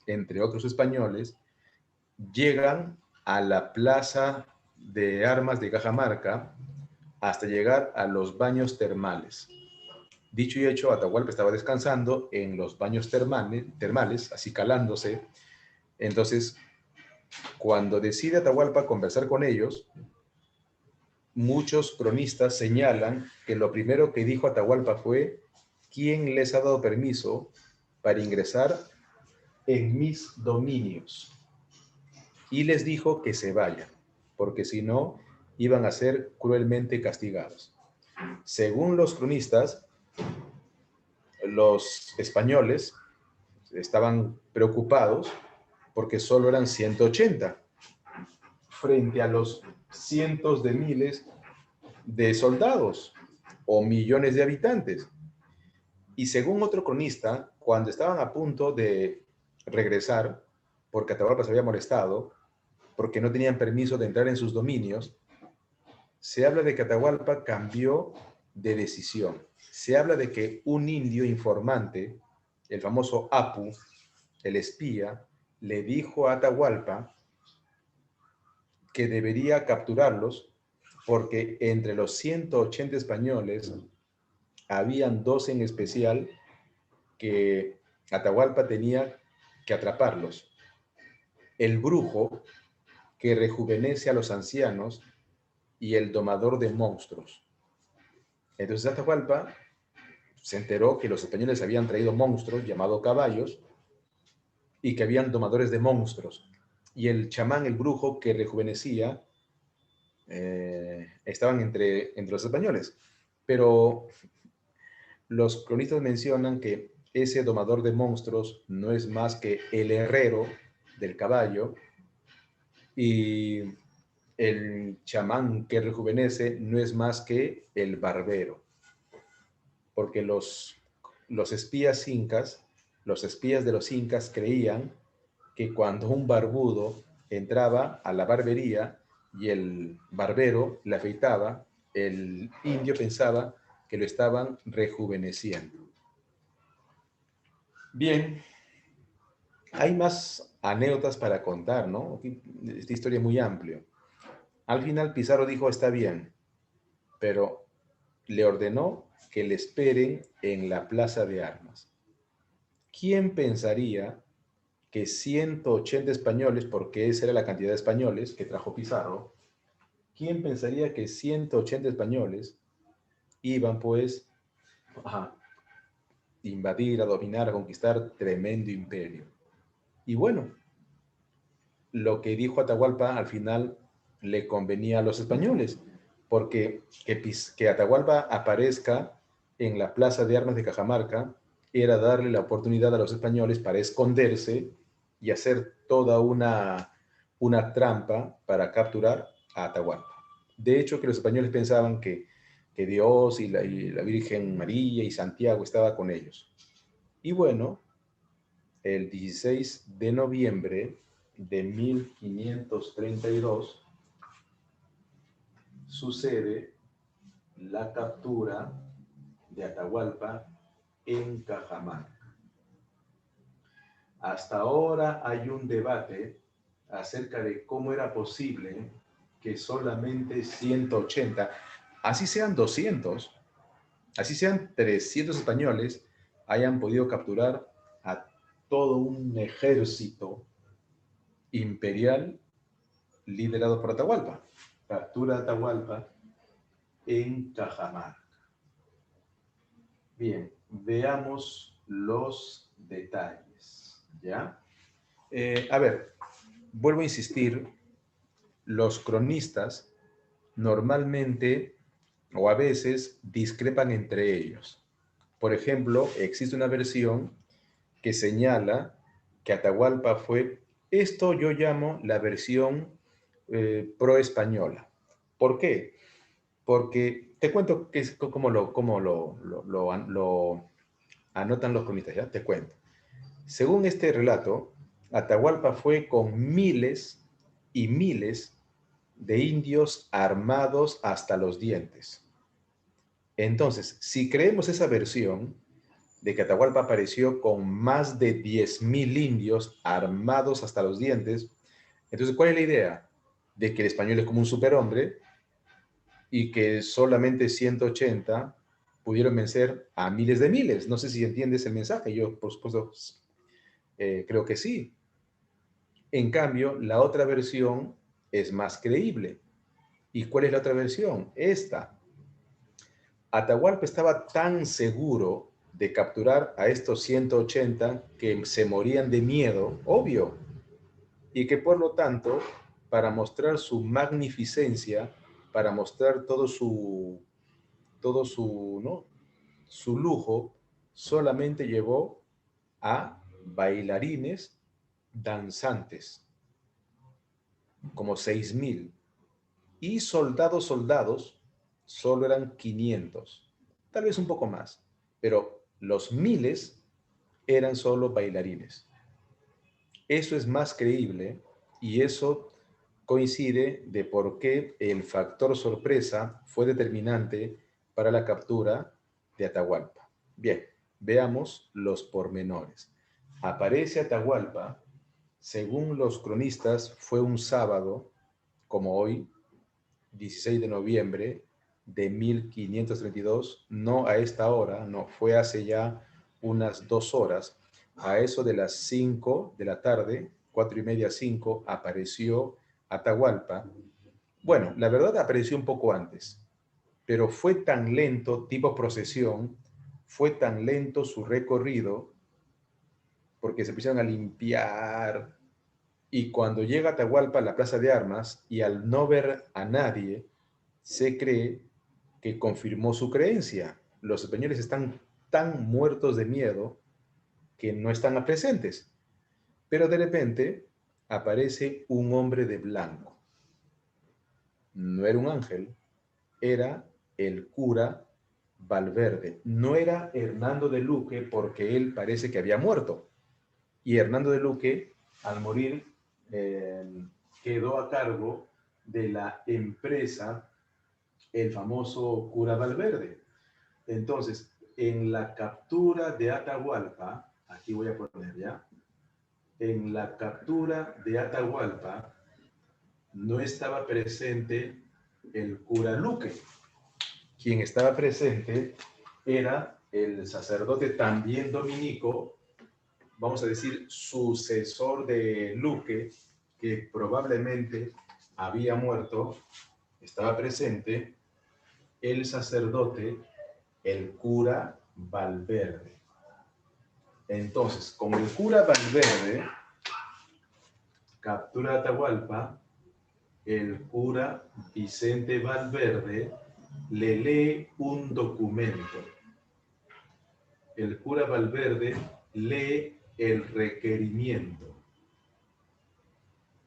entre otros españoles, llegan a la plaza de armas de Cajamarca hasta llegar a los baños termales. Dicho y hecho, Atahualpa estaba descansando en los baños termales, así calándose. Entonces, cuando decide Atahualpa conversar con ellos, muchos cronistas señalan que lo primero que dijo Atahualpa fue: ¿quién les ha dado permiso para ingresar en mis dominios? Y les dijo que se vayan, porque si no, iban a ser cruelmente castigados. Según los cronistas, los españoles estaban preocupados porque solo eran 180 frente a los cientos de miles de soldados o millones de habitantes. Y según otro cronista, cuando estaban a punto de regresar, porque Atahualpa se había molestado, porque no tenían permiso de entrar en sus dominios, se habla de que Atahualpa cambió de decisión. Se habla de que un indio informante el famoso Apu, el espía, le dijo a Atahualpa que debería capturarlos porque entre los 180 españoles habían dos en especial que Atahualpa tenía que atraparlos. El brujo que rejuvenece a los ancianos y el domador de monstruos. Entonces Atahualpa se enteró que los españoles habían traído monstruos llamados caballos y que habían domadores de monstruos. Y el chamán, el brujo que rejuvenecía, estaban entre los españoles. Pero los cronistas mencionan que ese domador de monstruos no es más que el herrero del caballo y el chamán que rejuvenece no es más que el barbero. Porque los espías incas, los espías de los incas creían que cuando un barbudo entraba a la barbería y el barbero le afeitaba, el indio pensaba que lo estaban rejuveneciendo. Bien, hay más anécdotas para contar, ¿no? Esta historia es muy amplia. Al final Pizarro dijo, está bien, pero le ordenó que le esperen en la plaza de armas. ¿Quién pensaría que 180 españoles, porque esa era la cantidad de españoles que trajo Pizarro, quién pensaría que 180 españoles iban pues a invadir, a dominar, a conquistar tremendo imperio? Y bueno, lo que dijo Atahualpa al final le convenía a los españoles, porque que Atahualpa aparezca en la plaza de armas de Cajamarca era darle la oportunidad a los españoles para esconderse y hacer toda una trampa para capturar a Atahualpa. De hecho, que los españoles pensaban que Dios y la Virgen María y Santiago estaba con ellos. Y bueno, el 16 de noviembre de 1532 sucede la captura de Atahualpa en Cajamarca. Hasta ahora hay un debate acerca de cómo era posible que solamente 180, así sean 200, así sean 300 españoles, hayan podido capturar a todo un ejército imperial liderado por Atahualpa. Captura Atahualpa en Cajamarca. Bien, veamos los detalles, ¿ya? A ver, vuelvo a insistir, los cronistas normalmente o a veces discrepan entre ellos. Por ejemplo, existe una versión que señala que Atahualpa fue, esto yo llamo la versión pro-española. ¿Por qué? Porque te cuento que es cómo lo anotan los cronistas, ¿ya? Te cuento. Según este relato, Atahualpa fue con miles y miles de indios armados hasta los dientes. Entonces, si creemos esa versión de que Atahualpa apareció con más de 10.000 indios armados hasta los dientes, entonces, ¿cuál es la idea? De que el español es como un superhombre y que solamente 180 pudieron vencer a miles de miles. No sé si entiendes el mensaje, yo por supuesto creo que sí. En cambio, la otra versión es más creíble. ¿Y cuál es la otra versión? Esta. Atahualpa estaba tan seguro de capturar a estos 180 que se morían de miedo, obvio, y que por lo tanto, para mostrar su magnificencia, para mostrar todo su ¿no? su lujo, solamente llevó a bailarines danzantes, como 6.000, y soldados, solo eran 500, tal vez un poco más, pero los miles eran solo bailarines. Eso es más creíble y eso coincide de por qué el factor sorpresa fue determinante para la captura de Atahualpa. Bien, Veamos los pormenores. Aparece Atahualpa, según los cronistas, fue un sábado, como hoy, 16 de noviembre de 1532, no a esta hora, no, fue hace ya unas 2 horas, a eso de las 5 de la tarde, 4:30, 5, apareció Atahualpa. Bueno, la verdad apareció un poco antes, pero fue tan lento, tipo procesión, fue tan lento su recorrido, porque se empezaron a limpiar, y cuando llega Atahualpa a la Plaza de Armas, y al no ver a nadie, se cree que confirmó su creencia. Los españoles están tan muertos de miedo que no están presentes. Pero de repente aparece un hombre de blanco. No era un ángel, era el cura Valverde. No era Hernando de Luque porque él parece que había muerto. Y Hernando de Luque, al morir, quedó a cargo de la empresa el famoso cura Valverde. Entonces, en la captura de Atahualpa, aquí voy a poner ya, en la captura de Atahualpa no estaba presente el cura Luque. Quien estaba presente era el sacerdote también dominico, vamos a decir, sucesor de Luque, que probablemente había muerto. Estaba presente el sacerdote, el cura Valverde. Entonces, como el cura Valverde captura a Atahualpa, el cura Vicente Valverde le lee un documento. El cura Valverde lee el requerimiento.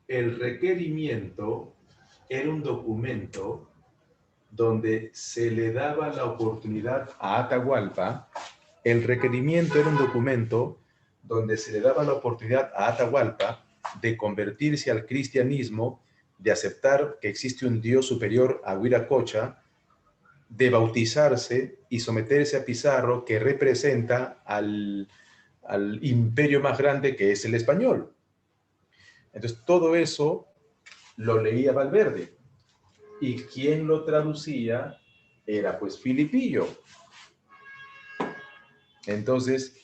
El requerimiento era un documento donde se le daba la oportunidad a Atahualpa. El requerimiento era un documento donde se le daba la oportunidad a Atahualpa de convertirse al cristianismo, de aceptar que existe un Dios superior a Huiracocha, de bautizarse y someterse a Pizarro, que representa al imperio más grande que es el español. Entonces, todo eso lo leía Valverde. Y quien lo traducía era pues Filipillo. Entonces,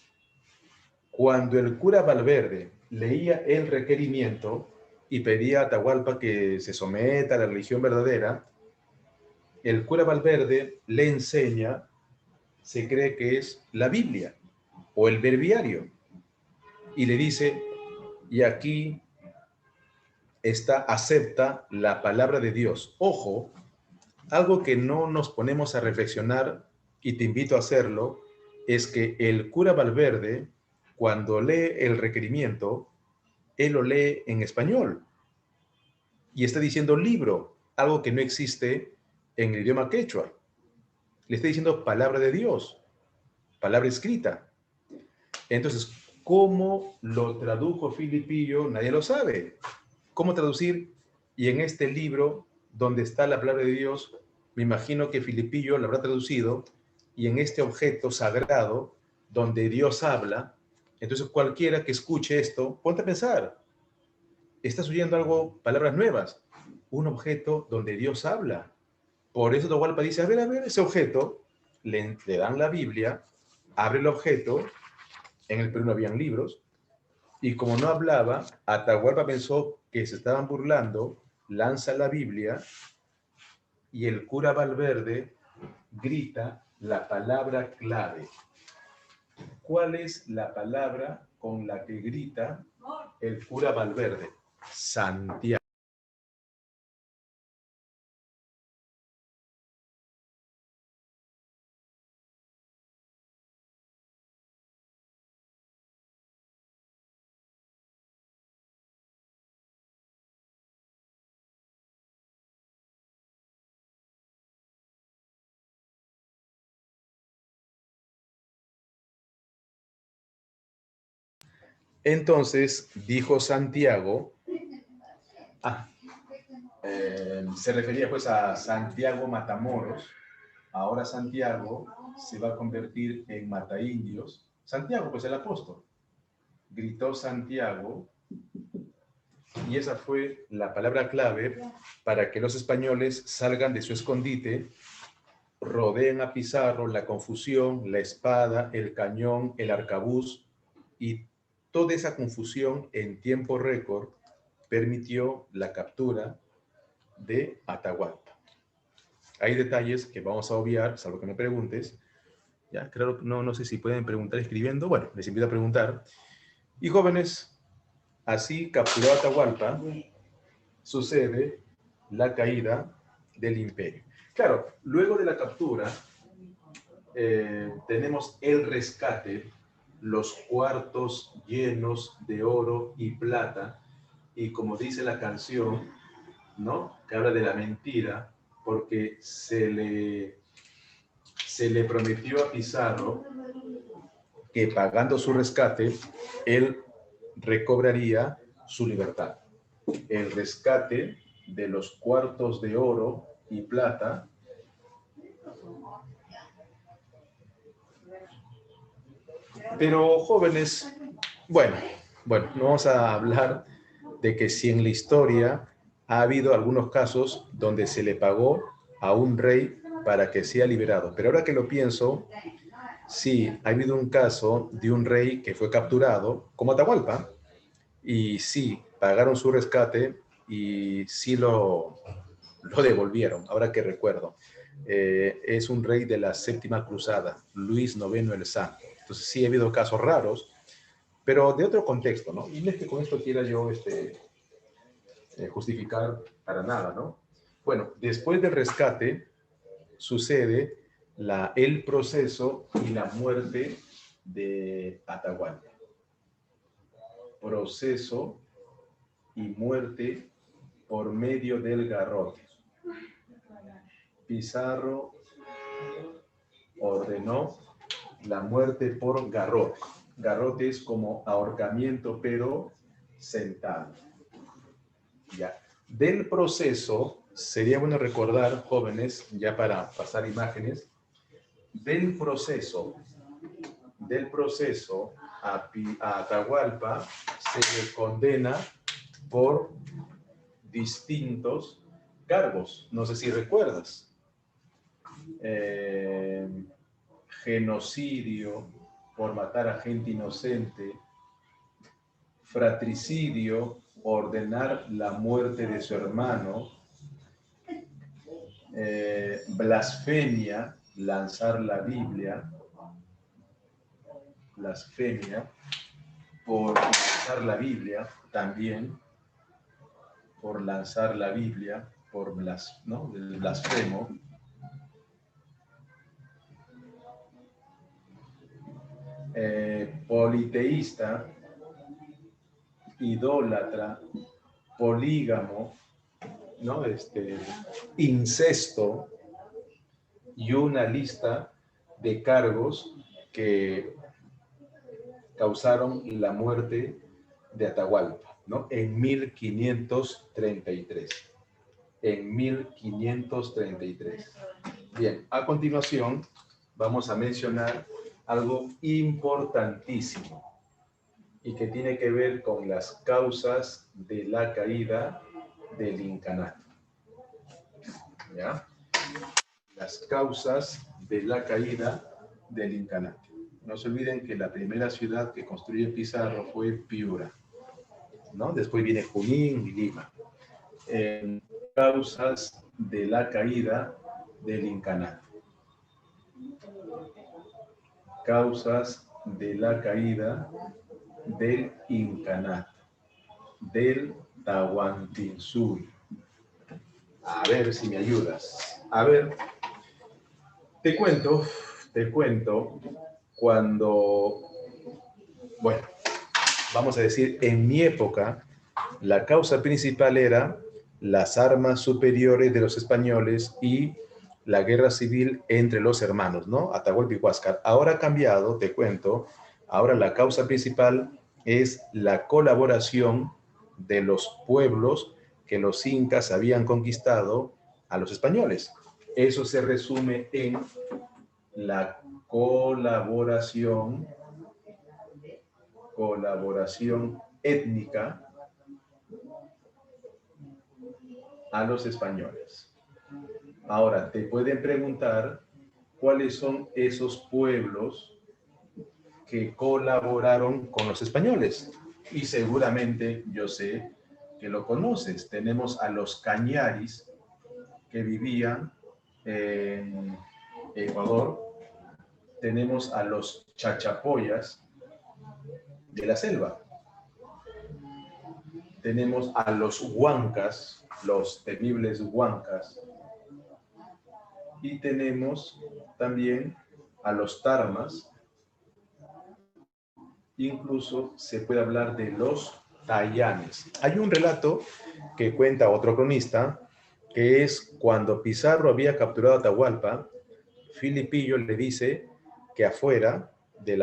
cuando el cura Valverde leía el requerimiento y pedía a Atahualpa que se someta a la religión verdadera, el cura Valverde le enseña, se cree que es la Biblia o el Breviario, y le dice, y aquí está, acepta la palabra de Dios. Ojo, algo que no nos ponemos a reflexionar, y te invito a hacerlo, es que el cura Valverde, cuando lee el requerimiento, él lo lee en español y está diciendo libro, algo que no existe en el idioma quechua. Le está diciendo palabra de Dios, palabra escrita. Entonces, ¿cómo lo tradujo Filipillo? Nadie lo sabe. ¿Cómo traducir? Y en este libro, donde está la palabra de Dios, me imagino que Filipillo lo habrá traducido, y en este objeto sagrado, donde Dios habla, entonces cualquiera que escuche esto, ponte a pensar, estás oyendo algo, palabras nuevas, un objeto donde Dios habla. Por eso Atahualpa dice, a ver, ese objeto, le dan la Biblia, abre el objeto, en el Perú no habían libros, y como no hablaba, Atahualpa pensó que se estaban burlando, lanza la Biblia, y el cura Valverde grita la palabra clave. ¿Cuál es la palabra con la que grita el cura Valverde? Santiago. Entonces dijo Santiago, se refería pues a Santiago Matamoros, ahora Santiago, se va a convertir en mataindios. Santiago, pues el apóstol. Gritó Santiago, y esa fue la palabra clave para que los españoles salgan de su escondite, rodeen a Pizarro, la confusión, la espada, el cañón, el arcabuz, y toda esa confusión en tiempo récord permitió la captura de Atahualpa. Hay detalles que vamos a obviar, salvo que me preguntes. Ya, claro, no sé si pueden preguntar escribiendo. Bueno, les invito a preguntar. Y jóvenes, así capturó Atahualpa, sucede la caída del imperio. Claro, luego de la captura, tenemos el rescate, los cuartos llenos de oro y plata, y como dice la canción, ¿no?, que habla de la mentira, porque se le prometió a Pizarro que pagando su rescate, él recobraría su libertad. El rescate de los cuartos de oro y plata pero jóvenes, bueno, no vamos a hablar de que si en la historia ha habido algunos casos donde se le pagó a un rey para que sea liberado. Pero ahora que lo pienso, sí, ha habido un caso de un rey que fue capturado, como Atahualpa, y sí, pagaron su rescate y sí lo devolvieron, ahora que recuerdo. Es un rey de la Séptima Cruzada, Luis IX el Santo. Entonces sí ha habido casos raros, pero de otro contexto, ¿no? Y no es que con esto quiera yo justificar para nada, ¿no? Bueno, después del rescate sucede el proceso y la muerte de Atahualpa. Proceso y muerte por medio del garrote. Pizarro ordenó la muerte por garrote. Garrote es como ahorcamiento, pero sentado. Ya. Del proceso, sería bueno recordar, jóvenes, ya para pasar imágenes, del proceso a Atahualpa se le condena por distintos cargos. No sé si recuerdas. Genocidio por matar a gente inocente, fratricidio, ordenar la muerte de su hermano, blasfemia, lanzar la Biblia, blasfemia, por lanzar la Biblia también, por lanzar la Biblia, por el blasfemo. Politeísta, idólatra, polígamo, ¿no? Incesto, y una lista de cargos que causaron la muerte de Atahualpa, ¿no? En 1533. En 1533. Bien, a continuación vamos a mencionar algo importantísimo y que tiene que ver con las causas de la caída del incanato. ¿Ya? Las causas de la caída del incanato. No se olviden que la primera ciudad que construyó Pizarro fue Piura, ¿no? Después viene Junín y Lima. Causas de la caída del incanato. Causas de la caída del incanato, del Tahuantinsuyo. A ver si me ayudas. A ver, te cuento, cuando, bueno, vamos a decir, en mi época, la causa principal era las armas superiores de los españoles y la guerra civil entre los hermanos, ¿no? Atahualpa y Huáscar. Ahora ha cambiado, te cuento, ahora la causa principal es la colaboración de los pueblos que los incas habían conquistado a los españoles. Eso se resume en la colaboración étnica a los españoles. Ahora, te pueden preguntar cuáles son esos pueblos que colaboraron con los españoles. Y seguramente yo sé que lo conoces. Tenemos a los cañaris que vivían en Ecuador. Tenemos a los chachapoyas de la selva. Tenemos a los huancas, los temibles huancas. Y tenemos también a los tarmas. Incluso se puede hablar de los tayanes. Hay un relato que cuenta otro cronista, que es cuando Pizarro había capturado Atahualpa, Filipillo le dice que afuera de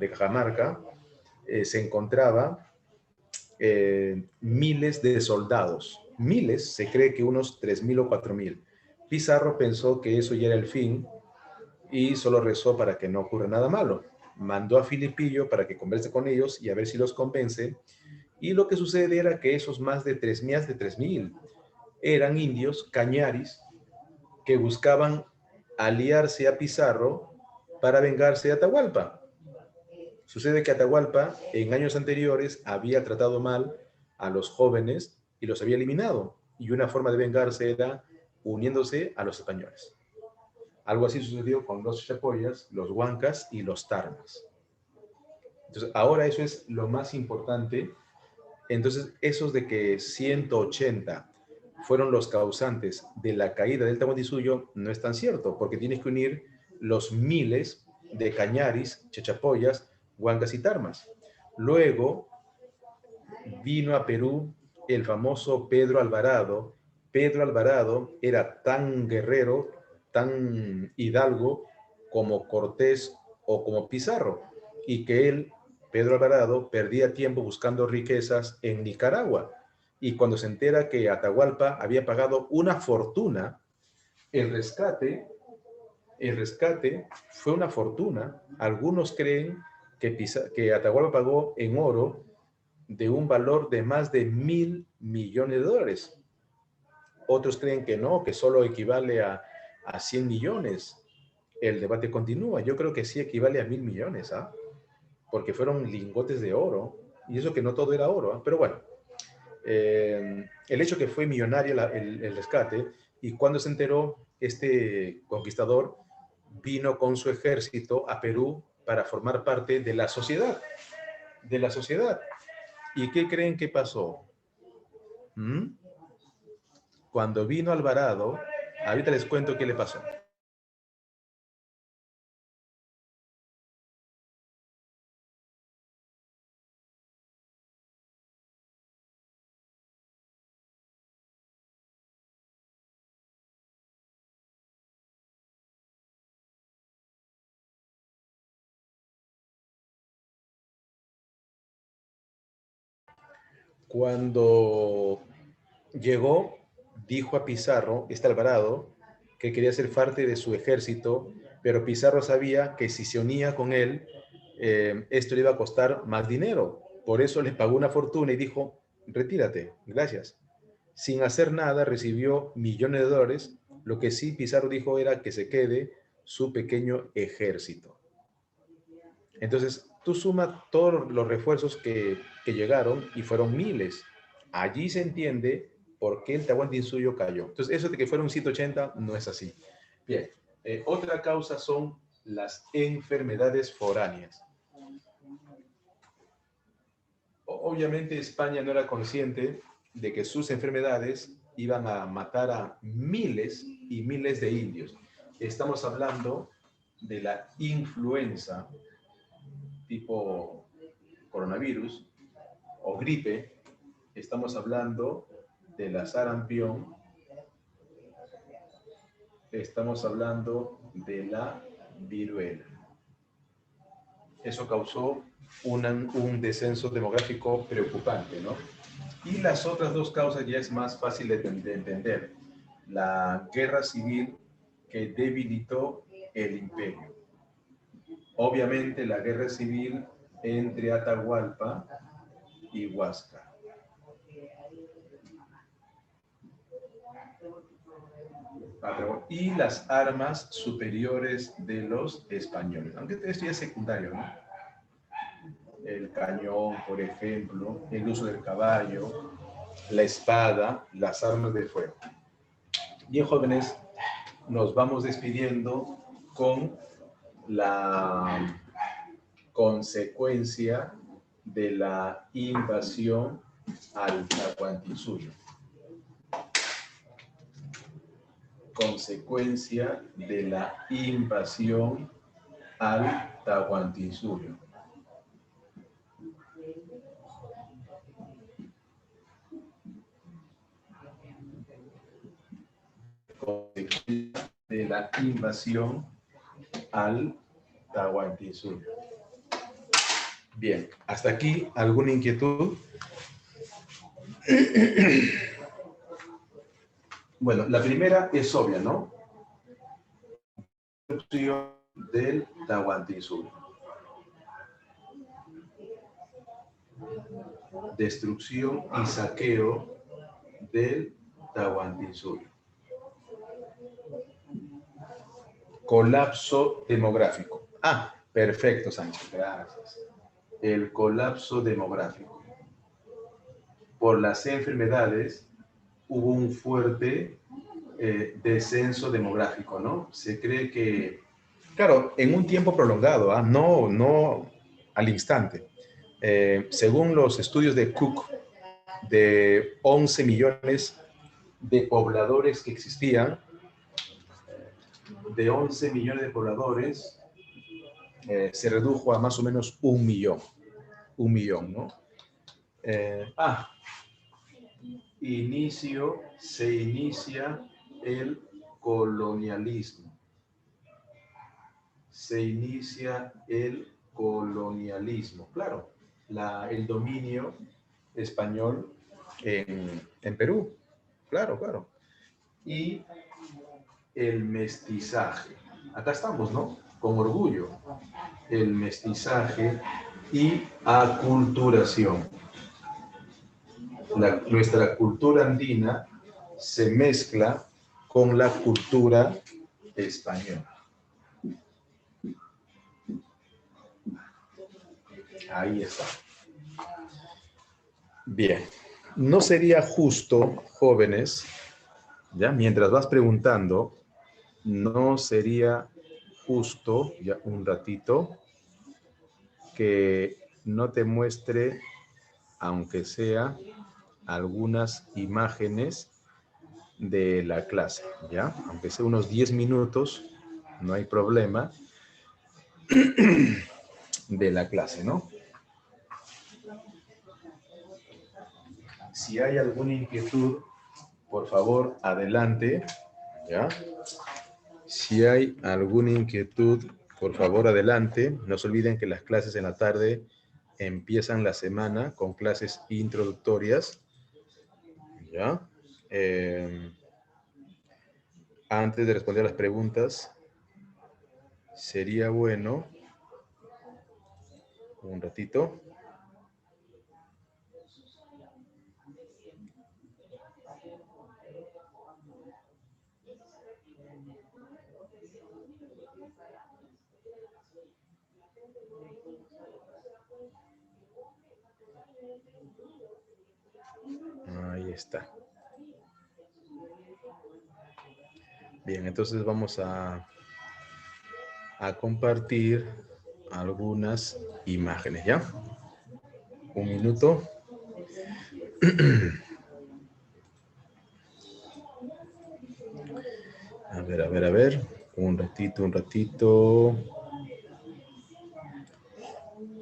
Cajamarca se encontraba miles de soldados. Miles, se cree que unos 3.000 o 4.000. Pizarro pensó que eso ya era el fin y solo rezó para que no ocurra nada malo. Mandó a Filipillo para que converse con ellos y a ver si los convence. Y lo que sucede era que esos más de 3.000 eran indios, cañaris, que buscaban aliarse a Pizarro para vengarse de Atahualpa. Sucede que Atahualpa en años anteriores había tratado mal a los jóvenes y los había eliminado. Y una forma de vengarse era uniéndose a los españoles. Algo así sucedió con los chapoyas, los huancas y los tarmas. Entonces, ahora eso es lo más importante. Entonces, esos de que 180 fueron los causantes de la caída del Tahuantinsuyo no es tan cierto, porque tienes que unir los miles de cañaris, chachapoyas, huancas y tarmas. Luego vino a Perú el famoso Pedro Alvarado. Pedro Alvarado era tan guerrero, tan hidalgo como Cortés o como Pizarro, y que él, Pedro Alvarado, perdía tiempo buscando riquezas en Nicaragua. Y cuando se entera que Atahualpa había pagado una fortuna, el rescate fue una fortuna. Algunos creen que Atahualpa pagó en oro de un valor de más de $1.000 millones. Otros creen que no, que solo equivale a 100 millones. El debate continúa. Yo creo que sí equivale a 1.000 millones, ¿ah? Porque fueron lingotes de oro, y eso que no todo era oro, ¿ah? Pero bueno, el hecho que fue millonario el rescate, y cuando se enteró, este conquistador vino con su ejército a Perú para formar parte de la sociedad. ¿Y qué creen que pasó? Cuando vino Alvarado, ahorita les cuento qué le pasó. Cuando llegó, dijo a Pizarro, Alvarado, que quería ser parte de su ejército, pero Pizarro sabía que si se unía con él, esto le iba a costar más dinero. Por eso le pagó una fortuna y dijo, retírate, gracias. Sin hacer nada, recibió millones de dólares. Lo que sí Pizarro dijo era que se quede su pequeño ejército. Entonces, tú sumas todos los refuerzos que llegaron y fueron miles. Allí se entiende por qué el Tahuantinsuyo cayó. Entonces, eso de que fueron 180 no es así. Bien, otra causa son las enfermedades foráneas. Obviamente España no era consciente de que sus enfermedades iban a matar a miles y miles de indios. Estamos hablando de la influenza tipo coronavirus o gripe. Estamos hablando de la sarampión. Estamos hablando de la viruela. Eso causó un descenso demográfico preocupante, ¿no? Y las otras dos causas ya es más fácil de entender. La guerra civil que debilitó el imperio. Obviamente la guerra civil entre Atahualpa y Huáscar. Y las armas superiores de los españoles. Aunque esto ya es secundario, ¿no? El cañón, por ejemplo, el uso del caballo, la espada, las armas de fuego. Bien, jóvenes, nos vamos despidiendo con la consecuencia de la invasión al Tahuantinsuyo. Consecuencia de la invasión al Tahuantinsuyo. Consecuencia de la invasión al Tahuantinsuyo. Bien, hasta aquí, ¿alguna inquietud? Bueno, la primera es obvia, ¿no? Destrucción del Tahuantinsuyo. Destrucción y saqueo del Tahuantinsuyo. Colapso demográfico. Ah, perfecto, Sánchez, gracias. El colapso demográfico. Por las enfermedades hubo un fuerte descenso demográfico, ¿no? Se cree que, claro, en un tiempo prolongado, no al instante. Según los estudios de Cook, de 11 millones de pobladores que existían, de 11 millones de pobladores, se redujo a más o menos 1 millón. 1 millón, ¿no? Se inicia el colonialismo. Se inicia el colonialismo. Claro, el dominio español en Perú. Claro, claro. Y el mestizaje. Acá estamos, ¿no? Con orgullo. El mestizaje y aculturación. Nuestra cultura andina se mezcla con la cultura española. Ahí está. Bien. No sería justo, jóvenes, ya mientras vas preguntando, no sería justo, ya un ratito, que no te muestre, aunque sea, algunas imágenes de la clase, ¿ya? Aunque sea unos 10 minutos, no hay problema, de la clase, ¿no? Si hay alguna inquietud, por favor, adelante, ¿ya? Si hay alguna inquietud, por favor, adelante. No se olviden que las clases en la tarde empiezan la semana con clases introductorias, ¿ya? Antes de responder las preguntas, sería bueno, un ratito. Ahí está. Bien, entonces vamos a compartir algunas imágenes, ¿ya? Un minuto. A ver. Un ratito.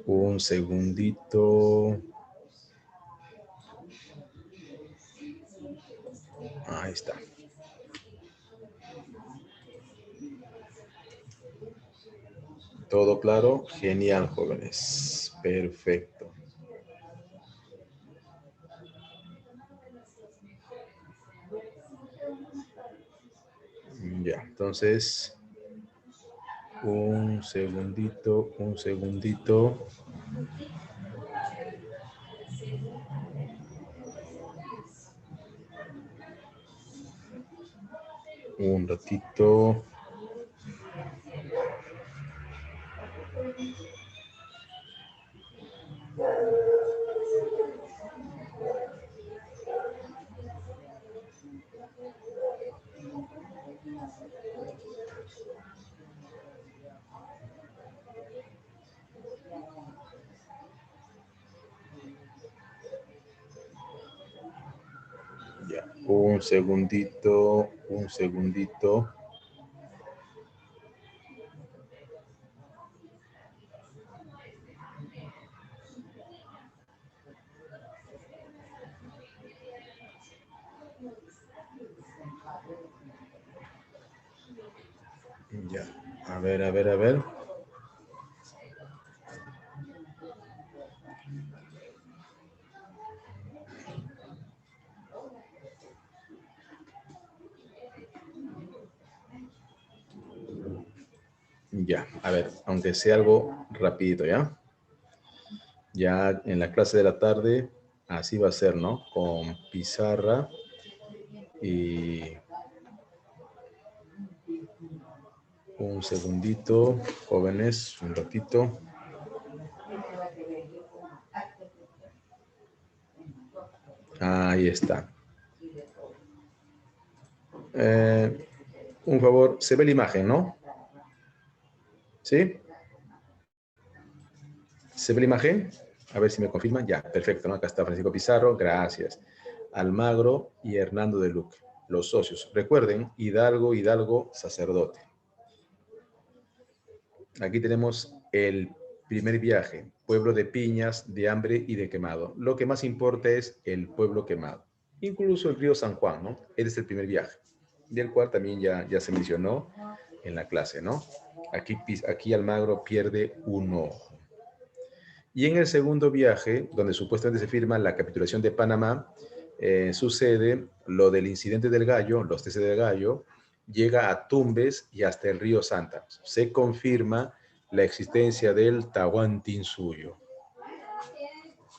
Un segundito. Ahí está. ¿Todo claro? Genial, jóvenes. Perfecto. Ya, entonces, Un segundito, un segundito. Un ratito. Ya, un segundito, un segundito. Ya, a ver, a ver, a ver. Ya, a ver, aunque sea algo rapidito, ¿ya? Ya en la clase de la tarde, así va a ser, ¿no? Con pizarra y un segundito, jóvenes, un ratito. Ahí está. Un favor, se ve la imagen, ¿no? ¿Sí? ¿Se ve la imagen? A ver si me confirman. Ya, perfecto, ¿no? Acá está Francisco Pizarro, gracias. Almagro y Hernando de Luque, los socios. Recuerden, Hidalgo, Hidalgo, sacerdote. Aquí tenemos el primer viaje, pueblo de piñas, de hambre y de quemado. Lo que más importa es el pueblo quemado. Incluso el río San Juan, ¿no? Este es el primer viaje, del cual también ya se mencionó en la clase, ¿no? Aquí Almagro pierde un ojo. Y en el segundo viaje, donde supuestamente se firma la capitulación de Panamá, sucede lo del incidente del gallo, los 13 del gallo, llega a Tumbes y hasta el río Santa. Se confirma la existencia del Tahuantinsuyo.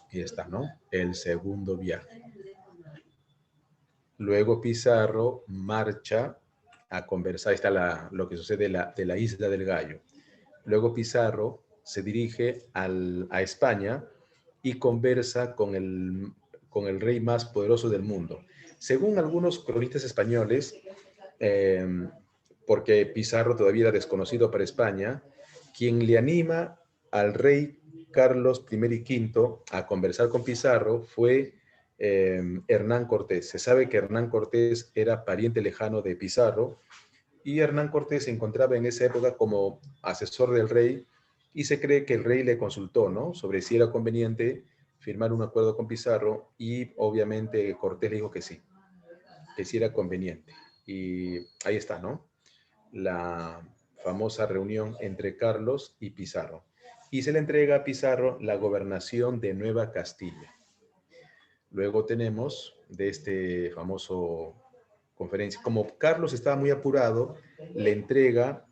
Y está, ¿no? El segundo viaje. Luego Pizarro marcha a conversar, ahí está lo que sucede de la isla del gallo. Luego Pizarro se dirige a España y conversa con el rey más poderoso del mundo. Según algunos cronistas españoles, porque Pizarro todavía era desconocido para España, quien le anima al rey Carlos I y V a conversar con Pizarro fue Hernán Cortés. Se sabe que Hernán Cortés era pariente lejano de Pizarro y Hernán Cortés se encontraba en esa época como asesor del rey y se cree que el rey le consultó, ¿no? Sobre si era conveniente firmar un acuerdo con Pizarro y obviamente Cortés le dijo que sí era conveniente. Y ahí está, ¿no? La famosa reunión entre Carlos y Pizarro. Y se le entrega a Pizarro la gobernación de Nueva Castilla. Luego tenemos de este famoso conferencia, como Carlos estaba muy apurado, le entrega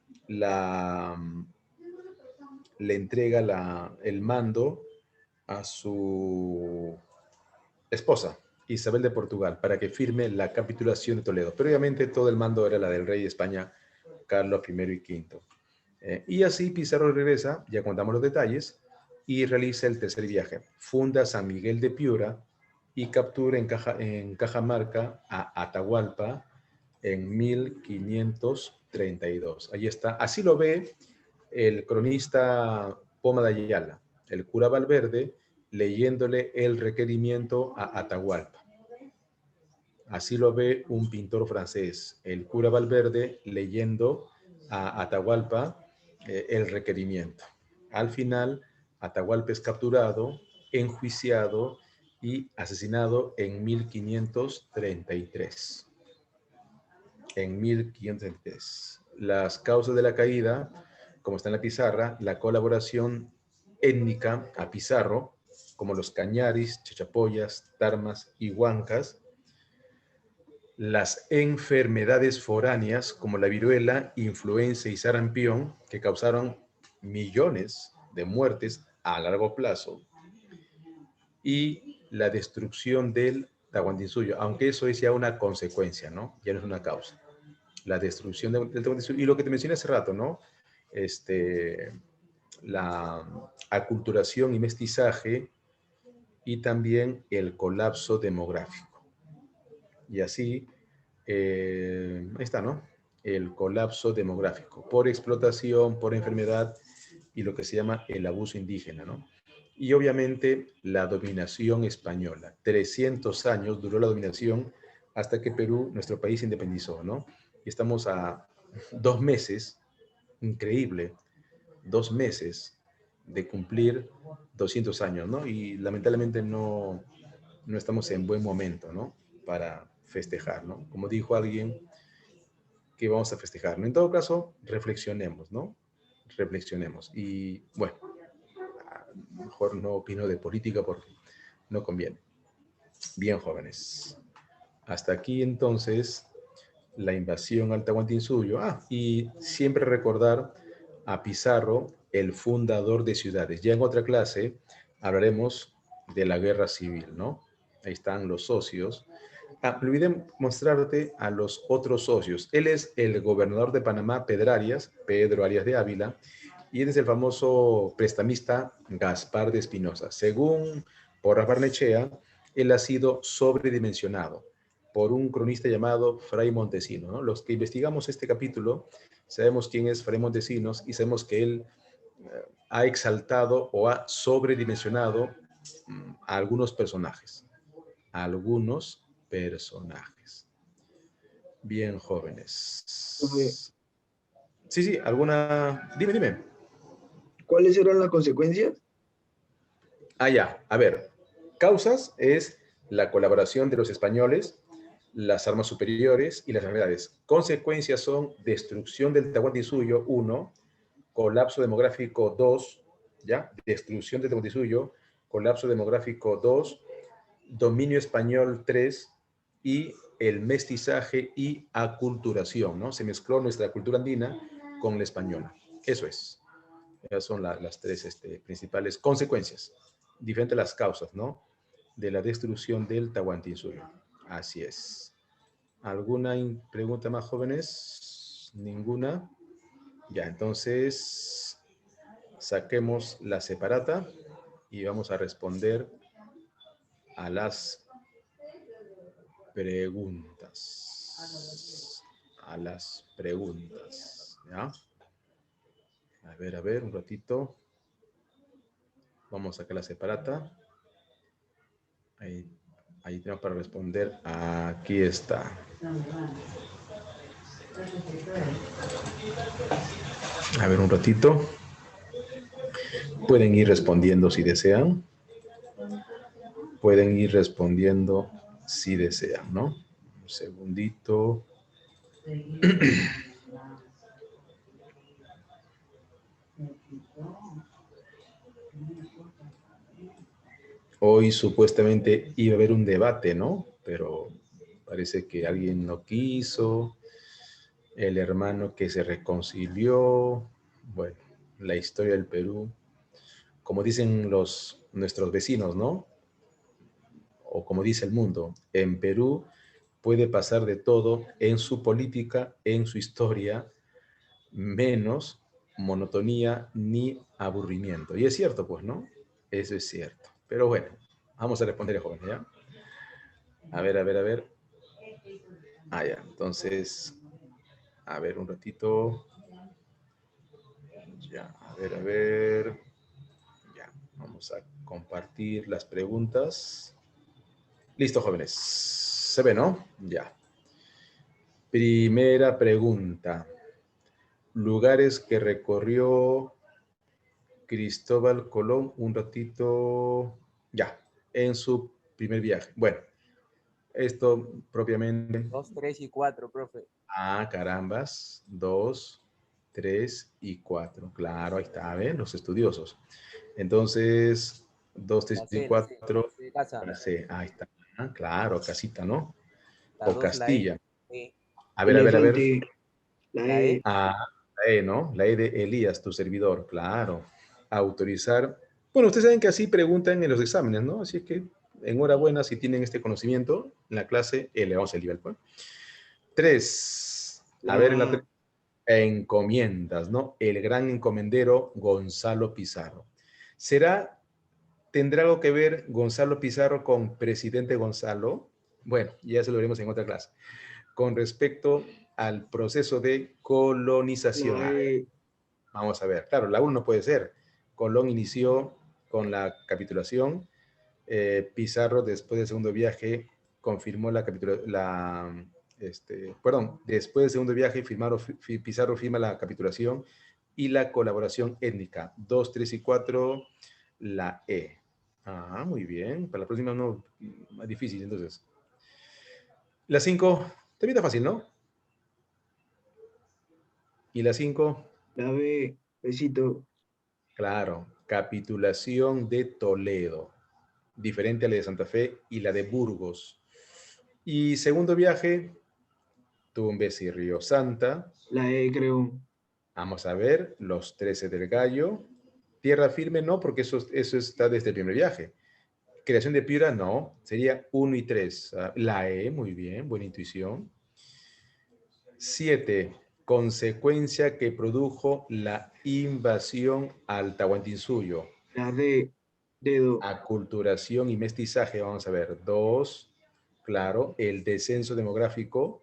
el mando a su esposa, Isabel de Portugal, para que firme la capitulación de Toledo. Pero obviamente todo el mando era la del rey de España, Carlos I y V. Y así Pizarro regresa, ya contamos los detalles, y realiza el tercer viaje. Funda San Miguel de Piura y captura en Cajamarca a Atahualpa en 1532. Ahí está. Así lo ve el cronista Poma de Ayala, el cura Valverde, leyéndole el requerimiento a Atahualpa. Así lo ve un pintor francés, el cura Valverde, leyendo a Atahualpa el requerimiento. Al final, Atahualpa es capturado, enjuiciado y asesinado en 1533. En 1533. Las causas de la caída, como está en la pizarra, la colaboración étnica a Pizarro, como los cañaris, chachapoyas, tarmas y huancas, las enfermedades foráneas como la viruela, influenza y sarampión, que causaron millones de muertes a largo plazo, y la destrucción del Tahuantinsuyo, aunque eso es ya una consecuencia, ¿no? Ya no es una causa. La destrucción del Tahuantinsuyo, y lo que te mencioné hace rato, ¿no? La aculturación y mestizaje, y también el colapso demográfico. Y así, ahí está, ¿no? El colapso demográfico por explotación, por enfermedad y lo que se llama el abuso indígena, ¿no? Y obviamente la dominación española. 300 años duró la dominación hasta que Perú, nuestro país, se independizó, ¿no? Y estamos a 2 meses, increíble, 2 meses de cumplir 200 años, ¿no? Y lamentablemente no estamos en buen momento, ¿no? Para festejar, ¿no? Como dijo alguien, que vamos a festejar, ¿no? En todo caso, reflexionemos, ¿no? Reflexionemos. Y bueno, mejor no opino de política porque no conviene. Bien, jóvenes. Hasta aquí entonces la invasión al Tahuantinsuyo. Y siempre recordar a Pizarro, el fundador de ciudades. Ya en otra clase hablaremos de la guerra civil, ¿no? Ahí están los socios. Me olvidé mostrarte a los otros socios. Él es el gobernador de Panamá, Pedro Arias de Ávila, y él es el famoso prestamista Gaspar de Espinosa. Según Porras Barnechea, él ha sido sobredimensionado por un cronista llamado Fray Montesinos, ¿no? Los que investigamos este capítulo sabemos quién es Fray Montesinos y sabemos que él ha exaltado o ha sobredimensionado a algunos personajes. Bien, Profe, jóvenes. Sí, alguna... Dime. ¿cuáles eran las consecuencias? Ya, a ver. Causas es la colaboración de los españoles, las armas superiores y las enfermedades. Consecuencias son destrucción del Tahuantinsuyo, 1, colapso demográfico, 2, ¿ya? Destrucción del Tahuantinsuyo, colapso demográfico, 2, dominio español, 3, y el mestizaje y aculturación, ¿no? Se mezcló nuestra cultura andina con la española. Eso es. Esas son las tres principales consecuencias. Diferentes las causas, ¿no? De la destrucción del Tahuantinsuyo. Así es. ¿Alguna pregunta más, jóvenes? ¿Ninguna? Ya, entonces saquemos la separata y vamos a responder a las preguntas. ¿Ya? A ver, un ratito. Vamos a sacar la separata. Ahí tenemos para responder. Aquí está. A ver, un ratito. Pueden ir respondiendo si desean. ¿No? Un segundito. Hoy supuestamente iba a haber un debate, ¿no? Pero parece que alguien no quiso. El hermano que se reconcilió. Bueno, la historia del Perú. Como dicen nuestros vecinos, ¿no? O como dice el mundo, en Perú puede pasar de todo en su política, en su historia, menos monotonía ni aburrimiento. Y es cierto, pues, ¿no? Eso es cierto. Pero bueno, vamos a responder, joven, ¿ya? A ver. Ya, entonces, a ver, un ratito. Ya, a ver. Ya, vamos a compartir las preguntas. Listo, jóvenes. ¿Se ve, no? Ya. Primera pregunta. Lugares que recorrió Cristóbal Colón un ratito, ya, en su primer viaje. Bueno, esto propiamente... 2, 3 y 4, profe. Carambas. 2, 3 y 4. Claro, ahí está, ¿ven? Los estudiosos. Entonces, 2, 3 y 4. Casa. Ahí está. Claro, casita, ¿no? La o 2, la E. Castilla. E. A ver, a ver, a ver. Elefante. La La E. E. Ah, la E, ¿no? La E de Elías, tu servidor, claro. Autorizar. Bueno, ustedes saben que así preguntan en los exámenes, ¿no? Así es que enhorabuena si tienen este conocimiento en la clase, le vamos el nivel, pues. 3. A ver, en la La encomiendas, ¿no? El gran encomendero Gonzalo Pizarro. ¿Tendrá algo que ver Gonzalo Pizarro con presidente Gonzalo? Bueno, ya eso lo veremos en otra clase. Con respecto al proceso de colonización. la E. Vamos a ver. Claro, la 1 no puede ser. Colón inició con la capitulación. Pizarro, después del segundo viaje, confirmó la capitulación. Perdón, después del segundo viaje, Pizarro firma la capitulación y la colaboración étnica. 2, 3 y 4, la E. Ah, muy bien. Para la próxima no, más difícil, entonces. La 5, también está fácil, ¿no? Y la 5, La B. Besito. claro, capitulación de Toledo, diferente a la de Santa Fe y la de Burgos. Y segundo viaje, Tumbes y Río Santa. La E, creo. Vamos a ver, los 13 del Gallo. Tierra firme no, porque eso está desde el primer viaje. Creación de Piura no, sería 1 y 3. La E, muy bien, buena intuición. 7, consecuencia que produjo la invasión al Tahuantinsuyo. La D. Dedo. Aculturación y mestizaje, vamos a ver. 2, claro, el descenso demográfico,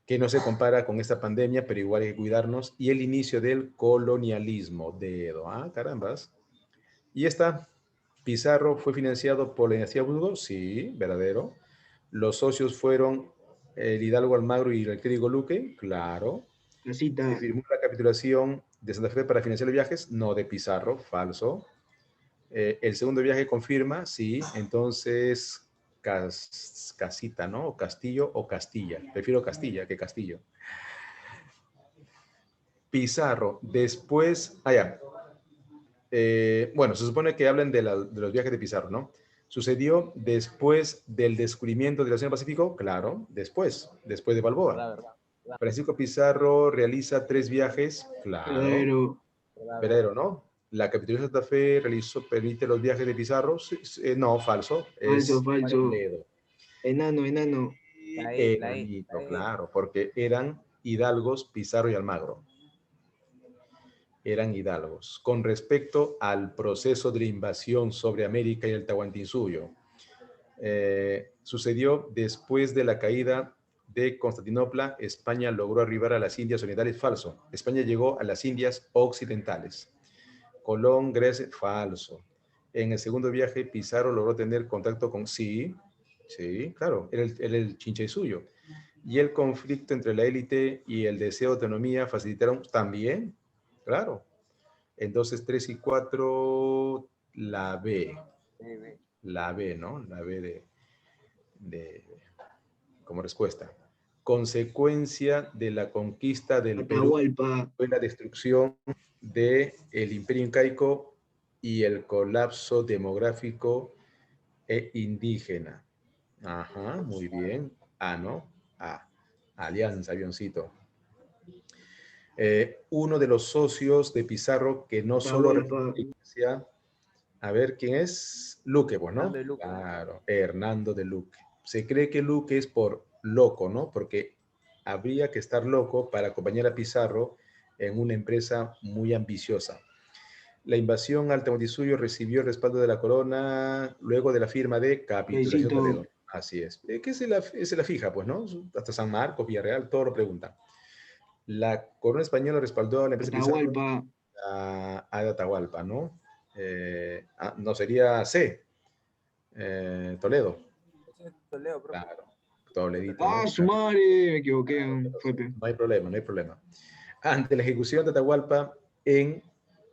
que no se compara con esta pandemia, pero igual hay que cuidarnos, y el inicio del colonialismo. Dedo, carambas. Y esta, Pizarro fue financiado por la dinastía Burgos, sí, verdadero. Los socios fueron el Hidalgo Almagro y el clérigo Luque, claro. La Se cita. firmó la capitulación de Santa Fe para financiar los viajes, no de Pizarro, falso. El segundo viaje confirma, sí, entonces casita, ¿no? O Castillo o Castilla. Prefiero Castilla que Castillo. Pizarro, después, bueno, se supone que hablan de los viajes de Pizarro, ¿no? ¿Sucedió después del descubrimiento del Océano Pacífico? Claro, después de Balboa. Verdad, verdad. Verdad, Francisco Pizarro realiza 3 viajes, claro, Verdadero. verdad, verdad. verdadero, ¿no? La capitulación de Santa Fe permite los viajes de Pizarro, sí, no, falso, Falso, es falso. Toledo. Enano, enano. La E, la E, la Enanito, E. claro, porque eran hidalgos Pizarro y Almagro. Eran hidalgos. Con respecto al proceso de invasión sobre América y el Tahuantinsuyo, sucedió después de la caída de Constantinopla. España logró arribar a las Indias Orientales, falso. España llegó a las Indias Occidentales. Colón, Grecia, falso. En el segundo viaje, Pizarro logró tener contacto con, sí, claro, era el Chincha suyo. Y el conflicto entre la élite y el deseo de autonomía facilitaron también, claro. Entonces, 3 y 4, la B. B, B. La B, ¿no? La B de como respuesta. Consecuencia de la conquista del Perú Atahualpa. fue la destrucción del Imperio Incaico y el colapso demográfico e indígena. Ajá, muy bien. ¿No? Alianza, avioncito. Uno de los socios de Pizarro que no solo Atahualpa. a ver, ¿quién es? Luque, pues, ¿no? Hernando de Luque. Claro, Hernando de Luque. Se cree que Luque es por loco, ¿no? Porque habría que estar loco para acompañar a Pizarro en una empresa muy ambiciosa. La invasión al Tahuantinsuyo recibió el respaldo de la corona luego de la firma de capitulación de Besito. Toledo. Así es. ¿Qué se la fija, pues, no? Hasta San Marcos, Villarreal, todo lo preguntan. La corona española respaldó a la empresa Pizarro Atahualpa. a Atahualpa, ¿no? No sería C, Toledo. Ese es Toledo, profe. Claro, Toledito, Ah, ¿no? su madre. Me equivoqué. Claro, pero Fue P. no hay problema, no hay problema. Ante la ejecución de Atahualpa en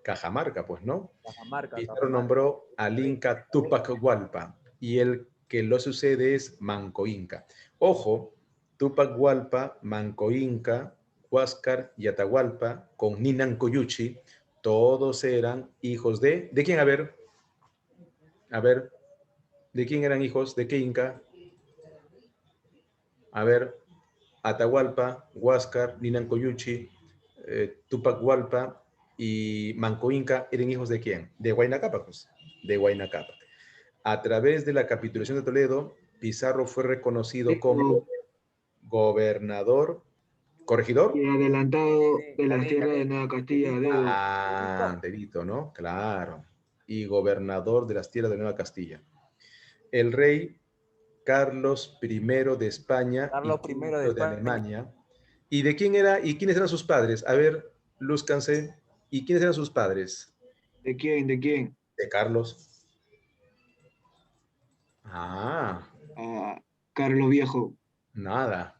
Cajamarca, pues, ¿no? Cajamarca, Pizarro Cajamarca. nombró al Inca Tupac Hualpa y el que lo sucede es Manco Inca. Ojo, Tupac Hualpa, Manco Inca, Huáscar y Atahualpa con Ninan Coyuchi, todos eran hijos ¿de quién? A ver, ¿de quién eran hijos? ¿De qué Inca? A ver, Atahualpa, Huáscar, Ninancoyuchi, Tupac Hualpa y Manco Inca eran hijos de quién? De Huayna Cápac, pues, de Huayna Cápac. A través de la capitulación de Toledo, Pizarro fue reconocido como gobernador, corregidor. Y adelantado Sí, de las Calín, tierras de Calín. Nueva Castilla, Delito. dedo. Ah, delito, ¿no? Claro. Y gobernador de las tierras de Nueva Castilla. El rey Carlos I de España Carlos y I de V de España. Alemania. ¿Y de quién era y quiénes eran sus padres? A ver, lúzcanse. ¿Y quiénes eran sus padres? ¿De quién? ¿De quién? De Carlos. Ah, Ah, Carlos Viejo. nada.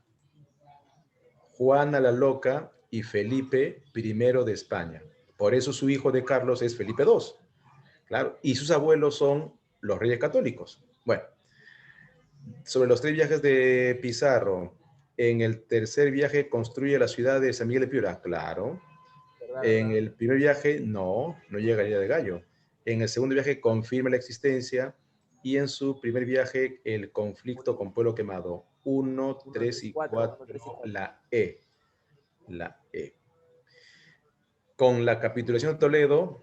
Juana la Loca y Felipe I de España. Por eso su hijo de Carlos es Felipe II. Claro, y sus abuelos son los reyes católicos. Bueno, sobre los 3 viajes de Pizarro, en el tercer viaje construye la ciudad de San Miguel de Piura. Claro. ¿Verdad, En verdad? el primer viaje, no llega a Isla de Gallo. En el segundo viaje, confirma la existencia. Y en su primer viaje, el conflicto con Pueblo Quemado. 1, 3 y 4, 1, 3 y 4. la E. La E. Con la capitulación de Toledo,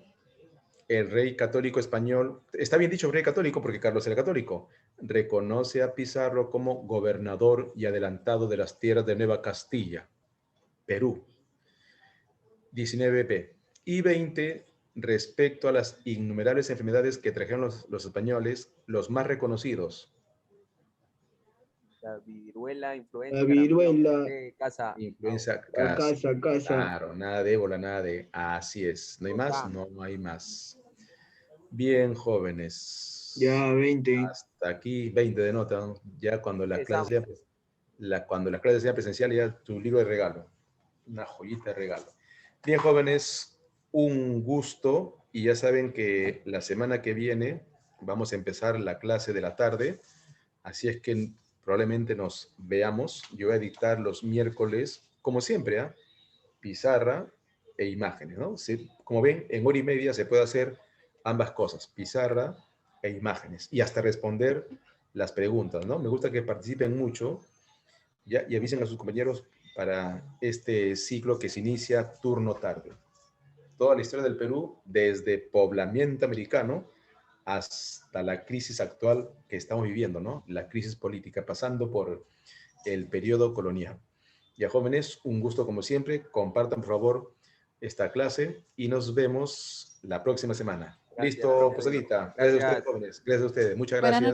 el rey católico español, está bien dicho rey católico porque Carlos era católico, reconoce a Pizarro como gobernador y adelantado de las tierras de Nueva Castilla, Perú. 19p. Y 20, respecto a las innumerables enfermedades que trajeron los españoles, los más reconocidos. La viruela, influenza, La viruela, casa. Influenza, la casa. casa. Claro, nada de ébola, nada de... Así es. ¿No hay más? Total. No hay más. Bien, jóvenes. Ya 20. Hasta aquí 20 de nota, ¿no? Ya cuando la clase sea, cuando la clase sea presencial, ya tu libro de regalo. Una joyita de regalo. Bien, jóvenes, un gusto. Y ya saben que la semana que viene vamos a empezar la clase de la tarde. Así es que probablemente nos veamos. Yo voy a dictar los miércoles, como siempre, ¿ah? Pizarra e imágenes, ¿no? Como ven, en hora y media se puede hacer ambas cosas, pizarra e imágenes, y hasta responder las preguntas, ¿no? Me gusta que participen mucho y avisen a sus compañeros para este ciclo que se inicia turno tarde. Toda la historia del Perú, desde poblamiento americano hasta la crisis actual que estamos viviendo, ¿no? La crisis política, pasando por el periodo colonial. Ya, jóvenes, un gusto como siempre. Compartan, por favor, esta clase y nos vemos la próxima semana. Gracias, Listo, profe. Posadita. Gracias a ustedes, Gracias. jóvenes. Gracias a ustedes. Muchas Buenas gracias. noches.